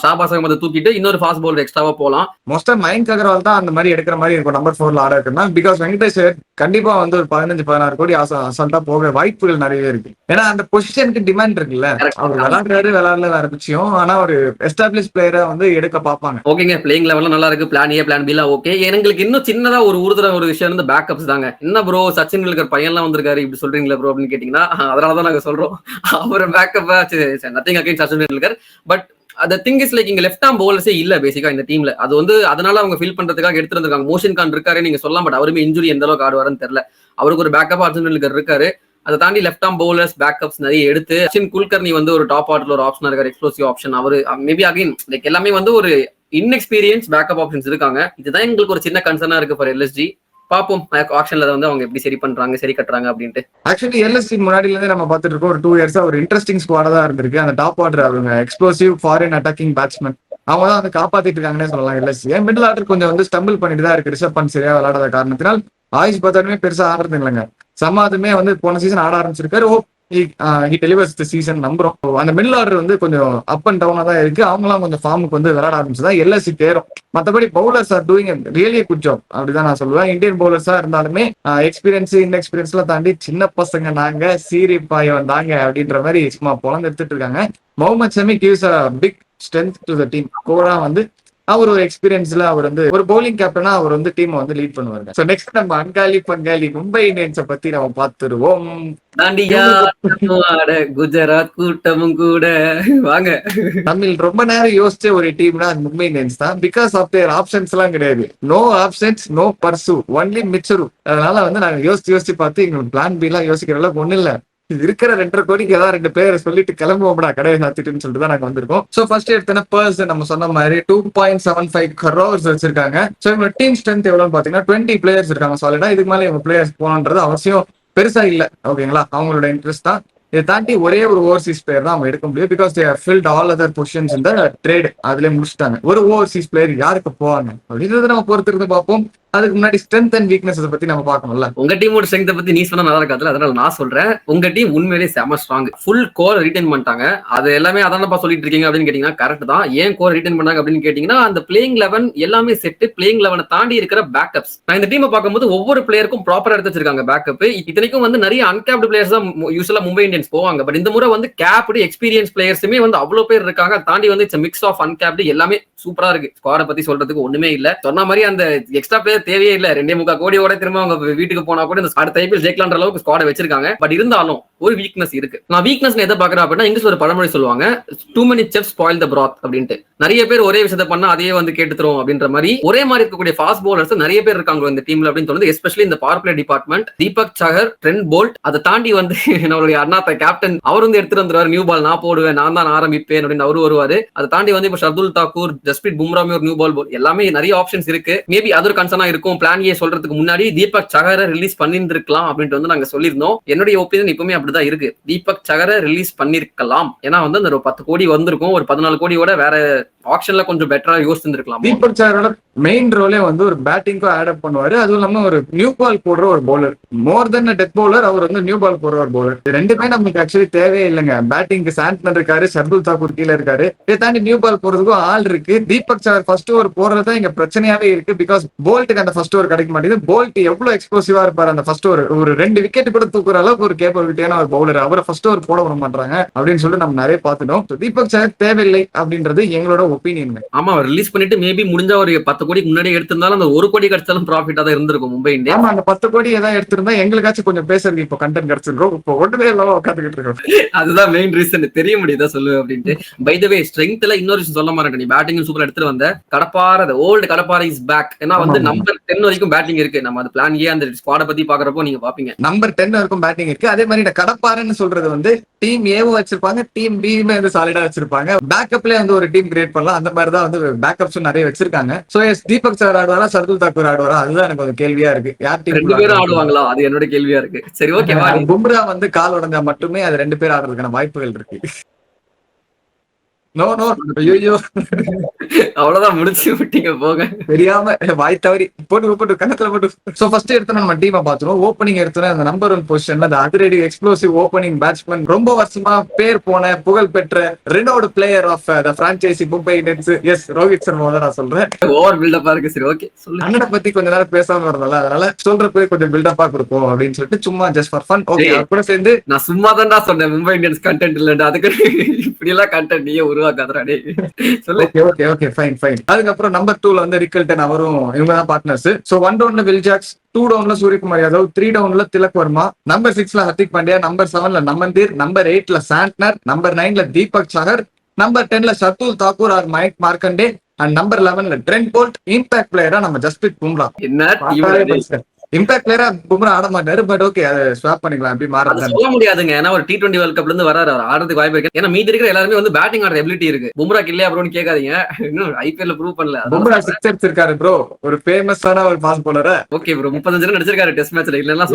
ஷாபாஸ் அகமது தூக்கிட்டு இன்னொரு ஃபாஸ்ட் பவுலர் எக்ஸ்ட்ராவா போலாம். மோஸ்டா மயங்க் அகர்வால் தான் அந்த மாதிரி எடுக்கிற மாதிரி இருக்கும் நம்பர் 4ல ஆட இருக்குன்னா. பிகாஸ் வெங்கடேஷ் கண்டிப்பா வந்து ஒரு 15-16 கோடி அசால்ட்டா போக வாய்ப்புகள் நிறைய இருக்கு. ஏன்னா அந்த பொசிஷனுக்கு டிமாண்ட் இருக்குல்ல. அவர் விளையாடல வேற விஷயம். ஆனா ஒரு எஸ்டாப்ளிஷ் பிளேயரை வந்து எடுக்க பார்ப்பாங்க. ஓகேங்க, பிளேயிங் லெவல்ல நல்லா இருக்கு. பிளான் ஏ பிளான் பி எல்லாம் ஓகே. எங்களுக்கு இன்னும் சின்னதா ஒரு உறுதுற ஒரு விஷயம் வந்து பேக்கப்ஸ் தாங்க. என்ன ப்ரோ சச்சின் டெண்டுல்கர் பையன்லாம் வந்திருக்காரு இப்படி சொல்றீங்களா ப்ரோ அப்படின்னு கேட்டீங்கன்னா, அதனாலதான் நாங்க சொல்றோம் அவர் backup. Nothing against Sachin Tendulkar. But அந்த திங் இஸ் லைக் இங்க லெஃப்ட் ஆர்ம் பவுலர்ஸே இல்ல பேசிக்கா இந்த டீம்ல. அது வந்து அதனால அவங்க ஃபீல் பண்றதுக்காக எடுத்துருக்காங்க. மோஷின் கான் இருக்காரு நீங்க சொல்லலாம். பட் அவருமே இன்ஜுரி எந்த அளவுக்கு ஆடுவாருன்னு தெரியல. அவருக்கு ஒரு பேக்கப் சச்சின் டெண்டுல்கர் இருக்காரு. அதை தாண்டி லெஃப்ட் ஆர்ம் பவுலர்ஸ் பேக்கப்ஸ் நிறைய எடுத்து சச்சின் குல்கர்னி வந்து ஒரு டாப் ஆர்டர்ல ஒரு ஆப்ஷனா இருக்காரு, எக்ஸ்ப்ளோசிவ் ஆப்ஷன். அவரு மேபி அகைன் லைக் எல்லாமே வந்து ஒரு இன்எக்ஸ்பீரியன்ஸ் பேக்கப் ஆப்ஷன்ஸ் இருக்காங்க. இதுதான் எங்களுக்கு ஒரு சின்ன கன்சர்னா இருக்கு ஃபார் எல்எஸ்ஜி. பாப்போம் ஆக்ஷன்ல வந்து அவங்க எப்படி சரி பண்றாங்க, சரி கட்டுறாங்க அப்படின்ட்டு. ஆக்சுவலி எல்எஸ்சி முன்னாடில இருந்தே நம்ம பார்த்துட்டு இருக்கோம். ஒரு 2 இயர்ஸா ஒரு இன்ட்ரெஸ்டிங் ஸ்குவாடா தான் இருந்திருக்கு. அந்த டாப் ஆர்டர் அவங்க எக்ஸ்ப்ளோசிவ் ஃபாரின் அட்டாக்கிங் பேட்ஸ்மேன் அவங்க தான் வந்து காப்பாத்திட்டு இருக்காங்கன்னே சொல்லலாம். எல்எஸ்சி மிடில் ஆர்டர் கொஞ்சம் வந்து ஸ்டம்பிள் பண்ணிட்டு தான் இருக்கு. ரிஷப் பண்ட் சரியா விளையாடாத காரணத்தினால் ஆயுஷ் பத்தாலுமே பெருசா ஆடுறது இல்லைங்க. சமாதுமே வந்து போன சீசன் ஆட ஆரம்பிச்சிருக்காரு. he delivers the season நம்புறோம். அந்த மிடில் ஆர்டர் வந்து கொஞ்சம் அப் அண்ட் டவுனா தான் இருக்கு. அவங்களாம் கொஞ்சம் ஃபார்முக்கு வந்து விளையாட ஆரம்பிச்சதா எல்எஸ்சி தேரும். மற்றபடி bowlers are doing really good job அப்படிதான் நான் சொல்லுவேன். இந்தியன் பவுலர்ஸா இருந்தாலுமே எக்ஸ்பீரியன்ஸ் இன்எக்ஸ்பீரியன்ஸ் எல்லாம் தாண்டி சின்ன பசங்க நாங்க சீரிப்பாய வந்தாங்க அப்படின்ற மாதிரி சும்மா பொழந்து எடுத்துட்டு இருக்காங்க. Mohammed Shami gives a big strength to the team. கோரா வந்து அவர் ஒரு எக்ஸ்பீரியன்ஸ்ல அவர் வந்து ஒரு பவுலிங் கேப்டனா அவர் வந்து டீம் வந்து லீட் பண்ணுவாங்க. சோ நெக்ஸ்ட் நம்ம அங்காளி பங்காளி மும்பை இந்தியன்ஸை பத்தி நம்ம பார்த்துருவோம். குஜராத் கூட்டமும் கூட வாங்க. தமிழ் ரொம்ப நேரம் யோசிச்ச ஒரு டீம்னா மும்பை இந்தியன்ஸ் தான். பிகாஸ் ஆஃப் தேர் ஆப்ஷன்ஸ் எல்லாம் கிடையாது. No options, no purse, only mixture. அதனால வந்து நாங்க யோசிச்சு பார்த்து எங்களுக்கு பிளான் பி எல்லாம் யோசிக்கிற அளவுக்கு ஒண்ணு இல்ல. இது இருக்கிற 2.5 கோடிக்கு ஏதாவது 2 பேரை சொல்லிட்டு கிளம்புவோம்டா கடையை சாத்திட்டுன்னு சொல்லிட்டு தான் நாங்க வந்திருக்கோம். சோ ஃபர்ஸ்ட் எடுத்தன பர்ஸ் நம்ம சொன்ன மாதிரி 2.75 crores வச்சிருக்காங்க. சோ இவங்க டீம் ஸ்ட்ரென்த் எவ்வளவுன்னு பாத்தீங்கன்னா 20 பிளேயர்ஸ் இருக்காங்க சாலிடா. இதுக்கு மேல இவங்க பிளேயர்ஸ் போகணுன்றது அவசியம் பெருசா இல்ல. ஓகேங்களா, அவங்களோட இன்ட்ரெஸ்ட் தான். இதை தாண்டி ஒரே ஒரு ஓவர்சீஸ் பிளேயர் தான் அவங்க எடுக்க முடியும். Because they have filled all other positions இந்த ட்ரேட். அதுல முடிச்சுட்டாங்க. ஒரு ஓவர்சீஸ் பிளேயர் யாருக்கு போவாங்க அப்படின்றத நம்ம பொறுத்து இருந்து பார்ப்போம். அதுக்கு முன்னாடி ஸ்ட்ரென்த் அண்ட் வீக்னஸ் பத்தி நம்ம பார்க்கணும்ல. உங்க டீமோட ஸ்ட்ரென்த் பத்தி நீ சொன்னா நல்லா இருக்காதுல, அதனால நான் சொல்றேன். உங்க டீம் உண்மையிலேயே செம ஸ்ட்ராங். ஃபுல் கோர் ரிட்டைன் பண்ணிட்டாங்க. அது எல்லாமே அதானப்பா சொல்லிட்டு இருக்கீங்க அப்படின்னு கேட்டீங்கன்னா கரெக்ட் தான். ஏன் கோர் ரிட்டைன் பண்ணாங்க அப்படின்னு கேட்டீங்கன்னா அந்த பிளேயிங் 11 எல்லாமே செட்டு. பிளேயிங் 11 தாண்டி இருக்கிற பேக்கப்ஸ். நான் இந்த டீமை பார்க்கும்போது ஒவ்வொரு பிளேயருக்கும் ப்ராப்பரா எடுத்து வச்சிருக்காங்க பேக்கப். இத்தனைக்கும் வந்து நிறைய அன்கேப்டு பிளேயர்ஸ் தான் யூஸ்வலா மும்பை இந்தியன்ஸ் போவாங்க. பட் இந்த முறை வந்து கேப்டு எக்ஸ்பீரியன்ஸ் பிளேயர்ஸுமே வந்து அவ்வளவு பேர் இருக்காங்க. தாண்டி வந்து இட்ஸ் மிக்ஸ் ஆஃப் அன்கேப்டு. எல்லாமே சூப்பரா இருக்கு. ஸ்குவாட பத்தி சொல்றதுக்கு ஒண்ணுமே இல்ல. சொன்ன மாதிரி அந்த எக்ஸ்ட்ரா பிளேயர் தேவையே இல்ல. 2.25 கோடியோட திரும்ப அவங்க வீட்டுக்கு போனா கூட இந்த அடுத்த ஐபிஎல் ஜெயிக்கலான்ற அளவுக்கு ஸ்குவாட வச்சிருக்காங்க. பட் இருந்தாலும் ஒரு வீக்னஸ் இருக்கு. நான் வீக்னஸ் எதை பாக்குறேன் அப்படின்னா இங்கிலீஷ் ஒரு பழமொழி சொல்லுவாங்க, too many chefs spoil the broth அப்படின்ட்டு. நிறைய பேர் ஒரே விஷயத்த பண்ணா அதையே வந்து கேட்டுறோம் அப்படின்ற மாதிரி ஒரே மாதிரி இருக்கக்கூடிய ஃபாஸ்ட் பவுலர்ஸ் நிறைய பேர் இருக்காங்க இந்த டீம்ல அப்படின்னு தோணுது. எஸ்பெஷலி இந்த பவர் பிளே டிபார்ட்மெண்ட். தீபக் சஹர், ட்ரெண்ட் போல்ட், அதை தாண்டி வந்து நம்மளுடைய அண்ணாத்த கேப்டன் அவர் வந்து எடுத்துட்டு வந்துருவாரு. நியூ பால் நான் போடுவேன், நான் தான் ஆரம்பிப்பேன் அப்படின்னு அவரு வருவாரு. அதை தாண்டி வந்து இப்ப ஷர்துல் தாக்கூர், ஜஸ்பிரீத் பும்ராமே ஒரு நியூ பால் எல்லாமே நிறைய ஆப்ஷன்ஸ் இருக்கு. மேபி அது ஒரு கன்சர்னா இருக்கும். பிளான் ஏ சொல்றதுக்கு முன்னாடி தீபக் சஹரை ரிலீஸ் பண்ணிருக்கலாம் அப்படின்ட்டு வந்து நாங்க சொல்லியிருந்தோம். என்னுடைய ஒப்பீனியன் இப்பவுமே அப்படிதான் இருக்கு. தீபக் சஹரை ரிலீஸ் பண்ணிருக்கலாம். ஏன்னா வந்து அந்த 10 கோடி வந்திருக்கும். ஒரு 14 கோடியோட வேற ஆப்ஷன்ல கொஞ்சம் பெட்டரா யோசிச்சிருக்கலாம். தீபக் சஹரோட மெயின் ரோலே வந்து ஒரு பேட்டிங்கும் ஆட் அப் பண்ணுவாரு. அதுவும் இல்லாம ஒரு நியூ பால் போடுற ஒரு பவுலர். மோர் தென் டெத் பவுலர். அவர் வந்து நியூ பால் போடுற ஒரு பவுலர். ரெண்டுமே நமக்கு ஆக்சுவலி தேவையே இல்லைங்க. பேட்டிங்க்கு சாண்ட்னர் இருக்காரு, ஷர்துல் தாக்கூர் கீழே இருக்காரு. இதை தாண்டி நியூ பால் போடுறதுக்கும் ஆள் இருக்கு. தீபக் சஹர் ஃபர்ஸ்ட் ஓவர் போடுறதா இங்க பிரச்சனையாவே இருக்கு. பிகாஸ் போல்ட்டுக்கு அந்த ஃபர்ஸ்ட் ஓவர் கிடைக்க மாட்டேங்குது. போல்ட் எவ்வளவு எக்ஸ்ப்ளோசிவா இருப்பாரு அந்த ஃபர்ஸ்ட் ஓவர். ஒரு 2 விக்கெட் கூட தூக்குற அளவுக்கு ஒரு கேப்பபிலிட்டியான ஒரு பவுலர். அவரை ஃபர்ஸ்ட் ஓவர் போட விட மாட்டாங்க அப்படின்னு சொல்லிட்டு நம்ம நிறைய பார்த்துட்டோம். தீபக் சஹர் தேவையில்லை அப்படின்றது எங்களோட ஒப்பீனியன். ஆமா, அவர் ரிலீஸ் பண்ணிட்டு மேபி முடிஞ்சா ஒரு 10 கோடிக்கு முன்னாடி எடுத்திருந்தாலும் அந்த 1 கோடி கிடைச்சாலும் ப்ராஃபிட்டா தான் இருந்திருக்கும் மும்பை இந்தியன்ஸ். ஆமா, அந்த 10 கோடி ஏதாவது எடுத்திருந்தா எங்களுக்காச்சும் கொஞ்சம் பேசுறதுக்கு இப்போ கண்டென்ட் கிடைச்சிருக்கோம். இப்போ ஒன்றுமே இல்லாம உட்காந்துக்கிட்டு இருக்கோம். அதுதான் மெயின் ரீசன். தெரிய முடியுதா சொல்லுவேன் அப்படின்ட்டு. பை த வே ஸ்ட்ரெங்த்ல இன்னொரு விஷயம் சொல்ல மாட்டேன். நீ பேட்டிங் சூப்பர் எடுத்துட்டு வந்த கடப்பார ஓல்டு கடப்பார இஸ் பேக். ஏன்னா வந்து நம்பர் 10 வரைக்கும் பேட்டிங் இருக்கு. நம்ம அது பிளான் ஏ அந்த ஸ்குவாட பத்தி பாக்குறப்போ நீங்க பாப்பீங்க நம்பர் 10 வரைக்கும் பேட்டிங் இருக்கு. அதே மாதிரி இந்த கடப்பாரன்னு சொல்றது வந்து டீம் ஏவும் வச்சிருப்பாங்க, டீம் பியுமே வந்து சாலிடா வச்சிருப்பாங்க. பேக்கப்ல வந்து ஒரு டீம் கிரியேட் பண்ணலாம். அந்த மாதிரி தான் வந்து பேக்கப்ஸும் நிறைய வச்சிருக்காங்க. சோ எஸ் தீபக் சஹர் ஆடுவாரா, ஷர்துல் தாக்கூர் ஆடுவாரா, அதுதான் எனக்கு ஒரு கேள்வியா இருக்கு. யார் டீம் 2 பேரும் ஆடுவாங்களா, அது என்னோட கேள்வியா இருக்கு. சரி ஓகே, பும்ரா வந்து கால் உடைஞ்சா மட்டுமே அது 2 பேர் ஆடுறதுக்கான வாய்ப்புகள் இருக்கு. நோ நோ, ஐயோ அவ்வளவுதான் முடிச்சு விட்டீங்க போங்க. தெரியாம வாய் தவறி போட்டு கணத்துல போட்டு. சோ ஃபர்ஸ்ட் எடுத்தோம் நம்ம டீமை பாத்துருவோம். ஓப்பனிங் எடுத்தோம் அந்த நம்பர் 1 பொசிஷன்ல அந்த அதிரடி எக்ஸ்ப்ளோசிவ் ஓப்பனிங் பேட்ஸ்மேன், ரொம்ப வருஷமா பேர் போன புகழ் பெற்ற ரெனோடு player of the franchise Mumbai Indians, yes Rohit Sharma தான் நான் சொல்றேன். ஓவர் பில்டப்பா இருக்கு. சரி ஓகே சொல்லு. அண்ணனை பத்தி கொஞ்ச நேரம் பேசாம இருந்தல, அதனால சொல்றப்ப கொஞ்சம் பில்டப்பா கொடுப்போம் அப்படின்னு சொல்லிட்டு சும்மா ஜஸ்ட் ஃபார் ஃபன். ஓகே, அது கூட சேர்ந்து நான் சும்மா தான் சொன்னேன் மும்பை இந்தியன்ஸ் கண்டென்ட் இல்ல, அதுக்கு இப்படி எல்லாம் கண்டென்ட் நீயே உருவாக்காதடா டேய். சொல்லு. Okay okay okay fine fine. அதுக்கப்புறம் நம்பர் 2ல வந்து ரிக்கல்டன், அவரும் இவங்க தான் பார்ட்னர்ஸ். சோ 1 டவுன்ல வில் ஜாக்ஸ், 2 டவுன்ல சூரியகுமார் யாதவ், 3 டவுன்ல Tilak Verma, number 6ல Hardik Pandya, number 7ல நமந்தீர், number 8ல Santner, number 9ல Deepak Sahar, number 10ல Shardul Thakur R mic Markande, and number 11ல Trent Boult. Impact பிளேயரா நம்ம ஜஸ்பிரீத் பும்ரா. என்ன டீம் இம்பாக்ட் பிளேயரா பும்ரா ஆட மாட்டாரு, பட் ஓகே அதை ஸ்வாப் பண்ணிக்கலாம், எப்படி மாறது சொல்ல முடியாதுங்க. ஏன்னா ஒரு T20 வேர்ல்ட் கப்ல இருந்து வராரு, ஆடுறதுக்கு வாய்ப்பு இருக்கு. ஏன்னா மீதி இருக்கிற எல்லாருமே வந்து பேட்டிங் ஆடுற எபிலிட்டி இருக்கு. பும்ராக்கு இல்லையா அப்படின்னு கேட்காதீங்க, இன்னும் IPL ப்ரூவ் பண்ணல. பும்ரா சிக்ஸர்ஸ் இருக்காரு ப்ரோ, ஒரு ஃபேமஸான ஒரு pace bowler. Okay bro, 35 run அடிச்சிருக்காரு டெஸ்ட் மேட்ச்ல, இல்லன்னா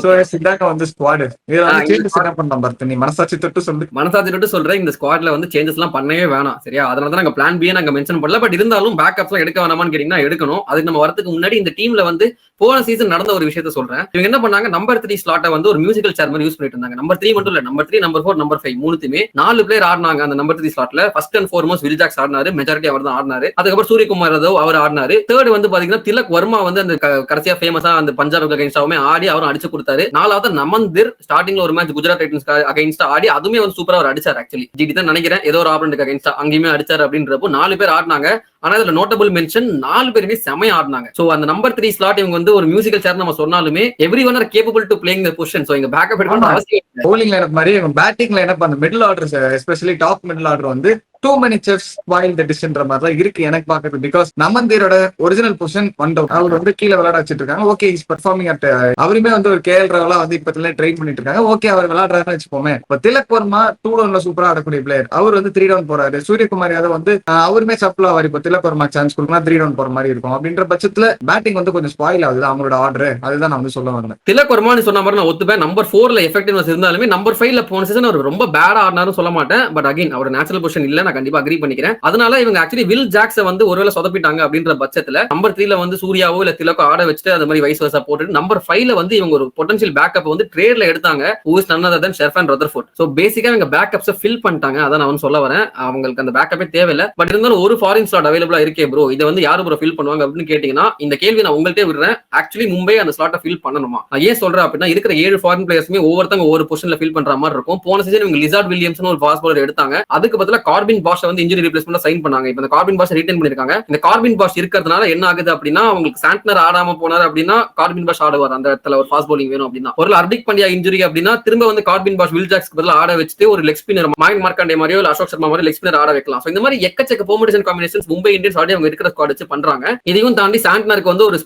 சோ இதாங்க வந்து ஸ்குவாட். இதுல வந்து சேஞ்சஸ் என்ன பண்ணலாம் பார்த்து, நீ மனசாட்சி தொட்டு சொல்லு. மனசாட்சி தொட்டு சொல்றேன், இந்த ஸ்குவாட்ல வந்து சேஞ்சஸ் எல்லாம் பண்ணவே வேணாம் சரியா. அதனால தான் நாங்க பிளான் பி நாங்க மென்ஷன் பண்ணல. பட் இருந்தாலும் பேக்கப்ஸ் எல்லாம் எடுக்க வேணாமான்னு கேட்டீங்கன்னா எடுக்கணும். அதுக்கு நம்ம வரதுக்கு முன்னாடி இந்த டீம்ல வந்து போன சீசன் நடந்த ஒரு விஷயத்த சொல்றேன். இவங்க என்ன பண்ணாங்க, நம்பர் 3 ஸ்லாட்டை வந்து ஒரு மியூசிக்கல் சேர் மாதிரி யூஸ் பண்ணிட்டு இருந்தாங்க. நம்பர் 3 மட்டும் இல்ல, நம்பர் 3, நம்பர் 4, நம்பர் 5 மூணுத்துமே 4 பிளேயர் ஆடினாங்க அந்த நம்பர் 3 ஸ்லாட்ல. First and foremost Will Jacks ஆடினாரு, மெஜாரிட்டி அவர் தான் ஆடினாரு. அதுக்கப்புறம் சூரியகுமார் யாதவ் அவர் ஆடினாரு. தேர்ட் வந்து பாத்தீங்கன்னா திலக் வர்மா வந்து அந்த கடைசியா ஃபேமஸா அந்த பஞ்சாப் அகைன்ஸ்டாவுமே ஆடி அவரும் அடிச்சு கொடுத்தாரு. 4வது நமந்தீர் ஸ்டார்டிங்ல ஒரு மேட்ச் குஜராத் டைட்டன்ஸ் அகைன்ஸ்டா ஆடி அதுமே வந்து சூப்பரா அவர் அடிச்சாரு. ஆக்சுவலி ஜிடி தான் நினைக்கிறேன், ஏதோ ஒரு ஆப்பனன்ட் அகைன்ஸ்டா அங்கேயுமே அடிச்சாரு. அப்படின்றப்போ 4 பேர் ஆடினாங்க. ஆனா இதுல நோட்டபிள் மென்ஷன் 4 பேருமே செமையா ஆடினாங்க. சோ அந்த நம்பர் 3 ஸ்லாட் இவங்க வந்து ஒரு மியூசிக்கல் சேர் நம்ம சொன்னாலுமே every one are capable to playing the position. So இங்க பேக்கப் எடுக்கணும் அவசியம் இல்ல. bowling லைனப் மாதிரி பேட்டிங் லைனப் அந்த middle order, especially top middle order வந்து too many chefs spoil the டிஷ்ன்ற மாதிரி தான் இருக்கு எனக்கு பாக்குறது. பிகாஸ் நமந்தீரோட ஒரிஜினல் பொசிஷன் 1 டவுன், அவர் வந்து கீழே விளையாட வச்சிட்டு இருக்காங்க. ஓகே, இஸ் பெர்ஃபார்மிங் அட், அவருமே வந்து ஒரு KL ராவலா வந்து இப்பத்துல ட்ரெயின் பண்ணிட்டு இருக்காங்க. ஓகே, அவர் விளையாடுறாருன்னு வச்சுப்போமே. இப்ப திலக் வர்மா 2 டவுன்ல சூப்பரா ஆடக்கூடிய பிளேயர், அவர் வந்து 3 டவுன் போறாரு. சூரியகுமார் யாதவ் வந்து அவருமே சப்ளா அவர் இப்போ திலக் வர்மா சான்ஸ் கொடுக்கணும் 3 டவுன் போற மாதிரி இருக்கும். அப்படின்ற பட்சத்துல பேட்டிங் வந்து கொஞ்சம் ஸ்பாயில் ஆகுது அவங்களோட ஆர்டர். அதுதான் நான் வந்து சொல்ல வந்தேன். திலக் வர்மான்னு சொன்ன மாதிரி நான் ஒத்துப்பேன். நம்பர் 4ல எஃபெக்டிவ்னஸ் இருந்தாலுமே நம்பர் 5ல போன சீசன் அவர் ரொம்ப பேடா ஆடினாரு சொல்ல மாட்டேன். பட் அகைன் அவர் நேச்சுரல் பொசிஷன் இல்ல, நான் கண்டிப்பா அக்ரி பண்ணிக்கிறேன். அதனால இவங்க ஆக்சுவலி வில் ஜாக்ஸை வந்து ஒருவேளை சொதப்பிட்டாங்க அப்படின்ற பட்சத்துல நம்பர் 3ல வந்து சூர்யாவோ இல்ல திலக்கோ ஆட வச்சுட்டு அது மாதிரி வைஸ் வர்சா போட்டு நம்பர் 5ல வந்து இவங்க ஒரு பொட்டன்ஷியல் பேக்கப் வந்து ட்ரேட்ல எடுத்தாங்க. Who is none other than Sherfane Rutherford. So basically இவங்க பேக்கப்ஸை ஃபில் பண்ணிட்டாங்க. அதான் நான் சொல்ல வரேன், அவங்களுக்கு அந்த பேக்கப்பே தேவையில்லை. பட் இருந்தாலும் ஒரு ஃபாரின் ஸ்லாட் அவைலபிளா இருக்கே ப்ரோ, இதை வந்து யாரு ப்ரோ ஃபில் பண்ணுவாங்க அப்படின்னு கேட்டீங்கன்னா இந்த கேள்வி நான் உங்கள்கிட்ட விடுறேன். ஆக்சுவலி மும்பை அந்த ஸ்லாட்டை ஃபில் பண்ணணுமா? ஏன் சொல்றேன் அப்படின்னா இருக்கிற 7 ஃபாரின் பிளேயர்ஸுமே ஒவ்வொருத்தங்க ஒவ்வொரு பொசிஷன்ல ஃபில் பண்ற மாதிரி இருக்கும். போன சீசன் இவங்க லிசார்ட் வில்லியம்ஸ் ஒரு ஃபாஸ்ட் பவுலர் எடுத்தாங்க. அதுக்கு பதிலா கார்பின் பாஷை வந்து இன்ஜுரி ரிப்ளேஸ்மெண்ட் சைன் பண்ணாங்க. இப்ப இந்த கார்பின் பாஷ் ரிட்டைன் பண்ணிருக்காங்க. இந்த கார்பின் பாஷ் இருக்கிறதுனால என்ன ஆகுது அப்படின்னா அவங்களுக்கு சாண்ட்னர் ஆடாம போனாரு அப்படின்னா கார்பின் பாஷ் ஆடுவார். அந்த இடத்துல ஒரு ஃபாஸ்ட் பவுலிங் வேணும் அப்படின்னா, ஒரு ஹர்திக் பாண்டியா இன்ஜுரி அப்படின்னா திரும்ப வந்து கார்பின் பாஷ் வில் ஜாக்ஸ்க்கு பதிலா ஆட வச்சுட்டு ஒரு லெக் ஸ்பின்னர் மைக் மார்க்கண்டே மாதிரியோ இல்ல அசோக் சர்மா மாதிரி லெக் ஸ்பின்னர் ஆட வைக்கலாம். இந்த மாதிரி எக்கச்சக்க பெர்முடேஷன் காம்பினேஷன்ஸ் மும்பை இந்தியன்ஸ் ஆடி அவங்க இருக்கிற ஸ்குவாட் வச்சு பண்றாங்க. இதையும் தாண்டி சாண்ட்னருக்கு வந்து ஒரு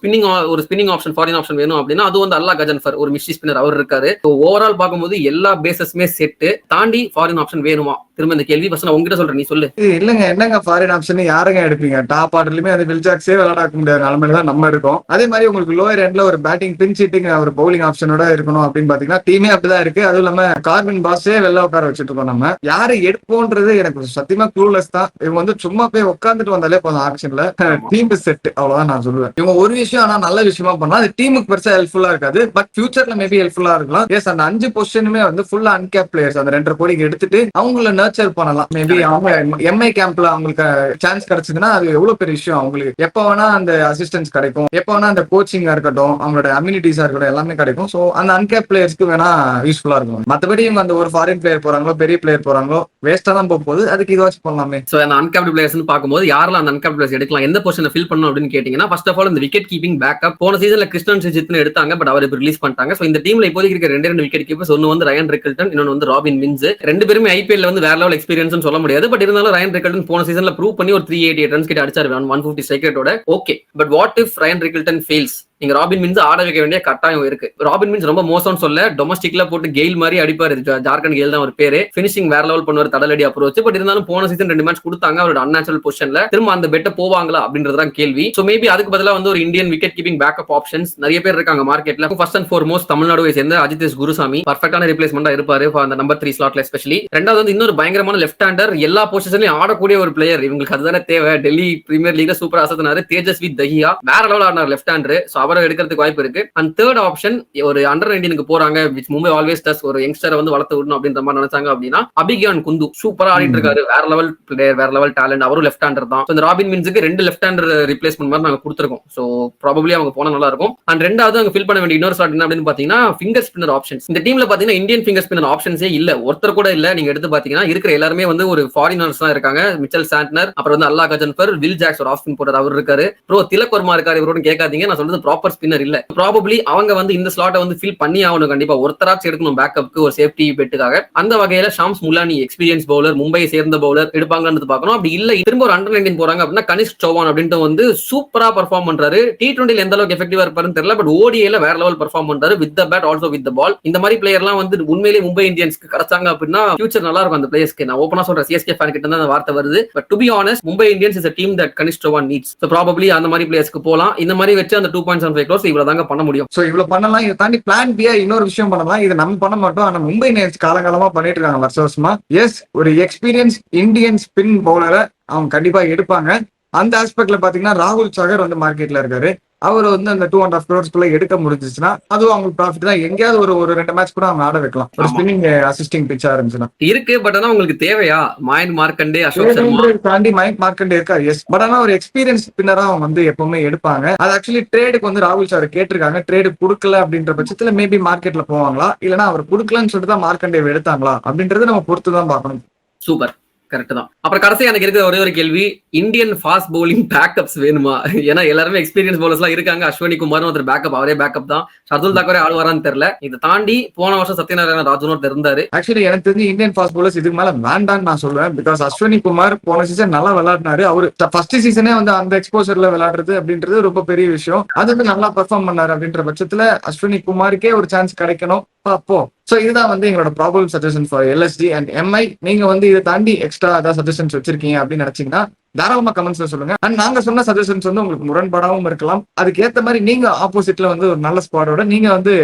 ஸ்பின்னிங் ஆப்ஷன் ஃபாரின் ஆப்ஷன் வேணும் அப்படின்னா அது வந்து அல்லா கஜன்ஃபர் ஒரு மிஸ்டி ஸ்பின்னர் அவர் இருக்காரு. ஓவரால் பார்க்கும்போது எல்லா பேசஸ்மே செட்டு தாண்டி ஃபாரின் ஆப்ஷன் வேணுமா? திரும்ப இந்த கேள்வி ஃபர்ஸ்ட் நான் உங்ககிட்ட சொல்றேன், நீ சொல்லு. இல்லங்க, என்னங்க ஃபாரின் ஆப்ஷன் யாருங்க எடுப்பீங்க? டாப் ஆர்டர்லயுமே அது வில் ஜாக்ஸே விளையாட முடியாத நிலைமையில தான் நம்ம இருக்கோம். அதே மாதிரி உங்களுக்கு லோயர் எண்ட்ல ஒரு பேட்டிங் பின் சீட்டிங் ஒரு பவுலிங் ஆப்ஷனோட இருக்கணும் அப்படின்னு பாத்தீங்கன்னா டீமே அப்படிதான் இருக்கு. அதுவும் இல்லாம கார்பின் பாஸே வெளில உட்கார வச்சுட்டு இருக்கோம். நம்ம யாரை எடுப்போன்றது எனக்கு சத்தியமா க்ளூலெஸ் தான். இவங்க வந்து சும்மா போய் உட்காந்துட்டு வந்தாலே போதும் ஆக்ஷன்ல. டீம் செட், அவ்வளவுதான் நான் சொல்லுவேன். இவங்க ஒரு விஷயம் ஆனா நல்ல விஷயமா பண்ணா அது டீமுக்கு பெருசா ஹெல்ப்ஃபுல்லா இருக்காது. பட் ஃபியூச்சர்ல மேபி ஹெல்ப்ஃபுல்லா இருக்கலாம். எஸ், அந்த 5 பொசிஷனுமே வந்து ஃபுல்லா அன்கேப் பிளேயர்ஸ் அந்த 2.5 கோடிக்கு எடுத்துட்டு அவங்கள நர்ச்சர் பண்ணலாம். மேபி அவங்க MI கேம்ப்ல அவங்களுக்கு சான்ஸ் கிடைச்சதுன்னா அது எவ்வளவு பெரிய விஷயம். அவங்களுக்கு எப்ப வேணா அந்த அசிஸ்டன்ஸ் கிடைக்கும், எப்ப வேணா அந்த கோச்சிங்கா இருக்கட்டும், அவங்களோட அம்யூனிட்டிஸா இருக்கட்டும், எல்லாமே கிடைக்கும். சோ அந்த அன்கேப் பிளேயர்ஸ்க்கு வேணா யூஸ்ஃபுல்லா இருக்கும். மத்தபடி இவங்க அந்த ஒரு ஃபாரின் பிளேயர் போறாங்களோ பெரிய பிளேயர் போறாங்களோ வேஸ்டா தான் போகுது. அதுக்கு இதுவாச்சும் பண்ணலாமே. சோ அந்த அன்கேப்டு பிளேயர்ஸ் பார்க்கும்போது யாரெல்லாம் அந்த அன்கேப்டு பிளேயர்ஸ் எடுக்கலாம், எந்த பொசிஷனை ஃபில் பண்ணணும் அப்படின்னு கேட்டீங்கன்னா ஃபர்ஸ்ட் ஆஃப் ஆல் இந்த விக்கெட் கீப்பிங் பேக்கப் போன சீசன்ல கிருஷ்ணன் சுஜித்னு எடுத்தாங்க. பட் அவர் இப்போ ரிலீஸ் பண்ணிட்டாங்க. சோ இந்த டீம்ல இப்போதைக்கு இருக்க 2 விக்கெட் கீப்பர்ஸ், ஒன்னு வந்து ரயன் ரிக்கல்டன், இன்னொன்னு வந்து ராபின் வின்ஸ். 2 பேருமே IPL வந்து வேற லெவல் எக்ஸ்பீரியன்ஸ் சொல்ல முடியாது. பட் இருந்தாலும் ரயன் ரிக்கல்டன் போன சீசன்ல ப்ரூவ் பண்ணி ஒரு 388 ரன்ஸ் கிட்ட அடிச்சாரு 150 ஸ்ட்ரைக் ரேட்டோட. Okay, but what if Ryan Rickelton fails? நீங்க ராபின் மின்ஸ் ஆட வைக்க வேண்டிய கட்டாயம் இருக்கு. ராபின் மின்ஸ் ரொம்ப மோசம்னு சொல்ல, டொமஸ்டிக்ல போட்டு கெயில் மாதிரி அடிப்பாரு. ஜார்க்கண்ட் கெயில் தான் ஒரு பேரு. பினிஷிங் வேற லெவல் பண்ணுவார், தடலடி அப்ரோச். பட் இருந்தாலும் போன சீசன் 2 மேட்ச் கொடுத்தாங்க அவரோட அன்நேச்சுரல் பொசிஷன்ல. திரும்ப அந்த பெட்ட போவாங்களா அப்படின்றதுதான் கேள்வி. சோ மேபி அதுக்கு பதிலா வந்து ஒரு Indian wicket keeping backup options நிறைய பேர் இருக்காங்க மார்க்கெட்ல. ஃபர்ஸ்ட் அண்ட் ஃபார்மோஸ்ட் தமிழ்நாடுவை சேர்ந்த அஜித் குருசாமி பர்ஃபெக்டான ரிப்ளேஸ்மெண்டா இருப்பாரு அந்த நம்பர் 3 ஸ்லாட்ல எஸ்பெஷலி. ரெண்டாவது வந்து இன்னொரு பயங்கரமான லெஃப்ட் ஹேண்டர், எல்லா பொசிஷன்லயும் ஆடக்கூடிய ஒரு பிளேயர். இவங்களுக்கு அதுதானே தேவை. டெல்லி பிரீமியர் லீக்ல சூப்பர் அசத்தினாரு. தேஜஸ்வி தஹியா வேற லெவல் ஆடினார் லெஃப்ட் ஹேண்டர். சோ அவரை எடுக்கிறதுக்கு வாய்ப்பு இருக்கு. அண்ட் தேர்ட் ஆப்ஷன் ஒரு அண்டர் 19க்கு போறாங்க, விச் மும்பை ஆல்வேஸ் டஸ், ஒரு யங்ஸ்டரை வந்து வளர்த்து விடணும் அப்படின்ற மாதிரி நினைச்சாங்க அப்படின்னா அபிகியான் குந்து சூப்பரா ஆடிட்டு இருக்காரு. வேற லெவல் பிளேயர், வேற லெவல் டேலண்ட். அவரும் லெஃப்ட் ஹேண்டர் தான். இந்த ராபின் மின்ஸுக்கு 2 லெஃப்ட் ஹேண்டர் ரிப்ளேஸ்மெண்ட் மாதிரி நாங்க கொடுத்துருக்கோம். சோ ப்ராபபிலி அவங்க போனா நல்லா இருக்கும். அண்ட் ரெண்டாவது அங்க ஃபில் பண்ண வேண்டிய இன்னொரு ஸ்லாட் என்ன அப்படின்னு பாத்தீங்கன்னா ஃபிங்கர் ஸ்பின்னர் ஆப்ஷன்ஸ். இந்த டீம்ல பாத்தீங்கன்னா இந்தியன் ஃபிங்கர் ஸ்பின்னர் ஆப்ஷன்ஸே இல்ல, ஒருத்தர் கூட இல்ல. நீங்க எடுத்து பாத்தீங்கன்னா இருக்கிற எல்லாருமே வந்து ஒரு ஃபாரினர்ஸ் தான் இருக்காங்க. மிச்சல் சாண்ட்னர், அப்புறம் வந்து அல்லா கஜன்பர், வில் ஜாக்ஸ் ஒரு ஆஃப் ஸ்பின் போடுறாரு, அவர் இருக்காரு. ப்ரோ திலக் வர்மா இருக்காரு. இவரோட கேட்காதீங்க, நான் சொல்றது ப்ராப்பர் ஸ்பின்னர் இல்ல. ப்ராபபிலி அவங்க வந்து இந்த ஸ்லாட்டை வந்து ஃபில் பண்ணி ஆகணும். கண்டிப்பா ஒருத்தராச்சும் எடுக்கணும் பேக்கப்க்கு, ஒரு சேஃப்டி பெட்டுக்காக. அந்த வகையில ஷாம்ஸ் முலானி எக்ஸ்பீரியன்ஸ் பவுலர், மும்பையை சேர்ந்த பவுலர் எடுப்பாங்கன்னு பார்க்கணும். அப்படி இல்ல திரும்ப ஒரு அண்டர் 19 போறாங்க அப்படின்னா கனிஷ்க் சௌஹான் அப்படின்ட்டு வந்து சூப்பரா பெர்ஃபார்ம் பண்றாரு. T20 எந்த அளவுக்கு எஃபெக்டிவா இருப்பாருன்னு தெரியல, பட் ODIல வேற லெவல் பெர்ஃபார்ம் பண்றாரு. With the bat also with the ball. இந்த மாதிரி பிளேயர்லாம் வந்து உண்மையிலேயே மும்பை இந்தியன்ஸ்க்கு கிடைச்சாங்க அப்படின்னா ஃபியூச்சர் நல்லா இருக்கும் அந்த பிளேயர்ஸ்க்கு. நான் ஓப்பனா சொல்றேன், CSK ஃபேன் கிட்ட தான் அந்த வார்த்தை வருது. But to be honest, Mumbai Indians is a team that Kanishk Chauhan needs. So probably அந்த மாதிரி பிளேயர்ஸ்க்கு போலாம். இந்த மாதிரி வச்சு அந்த 2.75 crores இவ்வளவு தாங்க பண்ண முடியும். சோ இவ்வளவு பண்ணலாம். இதை தாண்டி பிளான் பியா இன்னொரு விஷயம் பண்ணலாம். இதை நம்ம பண்ண மாட்டோம், ஆனா மும்பை இந்தியன்ஸ் காலகாலமா பண்ணிட்டு இருக்காங்க வருஷமா. எஸ், ஒரு எக்ஸ்பீரியன்ஸ் இந்தியன் ஸ்பின் பவுலரை அவங்க கண்டிப்பா எடுப்பாங்க. அந்த ஆஸ்பெக்ட்ல பாத்தீங்கன்னா ராகுல் சகர் வந்து மார்க்கெட்ல இருக்காரு. அவர் வந்து அந்த 2.5 crores எடுக்க முடிஞ்சிச்சுன்னா அதுவும் அவங்களுக்கு ப்ராஃபிட் தான். எங்கேயாவது ஒரு 2 மேட்ச் கூட அவங்க ஆட வைக்கலாம், ஒரு ஸ்பின்னிங் அசிஸ்டிங் பிச்சா இருந்துச்சுன்னா இருக்கு. பட் ஆனா உங்களுக்கு தேவையா மயங்க் மார்க்கண்டே, அசோக் சர்மா தாண்டி மயங்க் மார்க்கண்டே இருக்காரு. எஸ், பட் ஆனா ஒரு எக்ஸ்பீரியன்ஸ் ஸ்பின்னரா அவங்க வந்து எப்பவுமே எடுப்பாங்க. அது ஆக்சுவலி ட்ரேடுக்கு வந்து ராகுல் சார் கேட்டிருக்காங்க. ட்ரேடு கொடுக்கல அப்படின்ற பட்சத்துல மேபி மார்க்கெட்ல போவாங்களா, இல்லைன்னா அவர் கொடுக்கலன்னு சொல்லிட்டு தான் மார்க்கண்டே எடுத்தாங்களா அப்படின்றத நம்ம பொறுத்து தான் பார்க்கணும். சூப்பர், கரெக்ட் தான். அப்புறம் கடைசி எனக்கு இருக்கிற ஒரே ஒரு கேள்வி, இந்தியன் ஃபாஸ்ட் பவுலிங் பேக்கப்ஸ் வேணுமா? ஏன்னா எல்லாருமே எக்ஸ்பீரியன்ஸ் பவுலர்ஸ் எல்லாம் இருக்காங்க. அஸ்வினி குமார் ஒருத்தர் பேக்கப், அவரே பேக்கப் தான். ஷர்துல் தாக்கரே ஆடுவாரான்னு தெரியல. இதை தாண்டி போன வருஷம் சத்யநாராயண ராஜன் ஒருத்தர் இருந்தாரு. ஆக்சுவலி எனக்கு தெரிஞ்சு இந்தியன் ஃபாஸ்ட் பவுலர்ஸ் இதுக்கு மேல வேண்டான்னு நான் சொல்லுவேன். பிகாஸ் அஸ்வினி குமார் போன சீசன் நல்லா விளையாடினாரு. அவரு ஃபர்ஸ்ட் சீசனே வந்து அந்த எக்ஸ்போசர்ல விளையாடுறது அப்படின்றது ரொம்ப பெரிய விஷயம். அது வந்து நல்லா பெர்ஃபார்ம் பண்ணாரு. அப்படின்ற பட்சத்துல அஸ்வினி குமாருக்கே ஒரு சான்ஸ் கிடைக்கணும் அப்போ. சோ இதுதான் வந்து எங்களோட probable suggestion for LSG and MI. நீங்க வந்து இதை தாண்டி எக்ஸ்ட்ரா ஏதாவது சஜஷன்ஸ் வச்சிருக்கீங்க அப்படின்னு நினைச்சீங்கன்னா தாராளமா கமெண்ட்ஸ்ல சொல்லுங்க. அண்ட் நாங்க சொன்ன சஜஷன்ஸ் வந்து உங்களுக்கு முரண்பாடாவும் இருக்கலாம். அதுக்கு ஏத்த மாதிரி நீங்க ஆப்போசிட்ல வந்து ஒரு நல்ல ஸ்குவாடோட நீங்க வந்து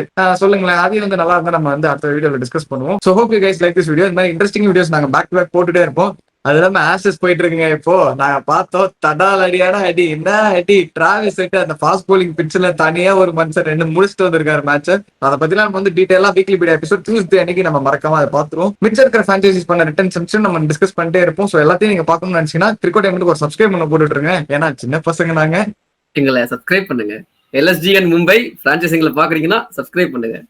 சொல்லுங்களேன். அதையும் வந்து நல்லா இருந்தா நம்ம வந்து அடுத்த வீடியோல டிஸ்கஸ் பண்ணுவோம். So hope you guys like this video. இந்த மாதிரி இன்ட்ரெஸ்டிங் வீடியோஸ் நாங்க பேக் டு பேக் போட்டுட்டே இருப்போம். அது இல்லாம ஆசஸ் போயிட்டு இருக்குங்க. இப்போ நாங்க பார்த்தோம் தடால் அடியான அடி, என்ன அடி! டிராவிஸ் அந்த ஃபாஸ்ட் போலிங் பிட்ச்ல தனியா ஒரு மனுஷன் 2 முடிச்சுட்டு வந்திருக்காரு மேட்ச். அதை பத்தி நம்ம வந்து டீடைலா வீக்லி பீடியா எபிசோட் டியூஸ்டே அன்னைக்கு நம்ம மறக்காம அதை பார்த்துருவோம். மிச்சம் இருக்கிற ஃபிரான்ச்சைசிஸ் பண்ண ரிட்டர்ன்ஸ் நம்ம டிஸ்கஸ் பண்ணிட்டே இருப்போம். சோ எல்லாத்தையும் நீங்க பார்க்கணும்னு நினைச்சீங்கன்னா கிரிக்கெட் டைமுக்கு ஒரு சப்ஸ்கிரைப் பண்ண போட்டுருங்க. ஏன்னா சின்ன பசங்க நாங்க. எங்களை சப்ஸ்கிரைப் பண்ணுங்க. LSG அண்ட் மும்பை பிரான்ச்சைசிங்களை பாக்குறீங்கன்னா சப்ஸ்கிரைப் பண்ணுங்க.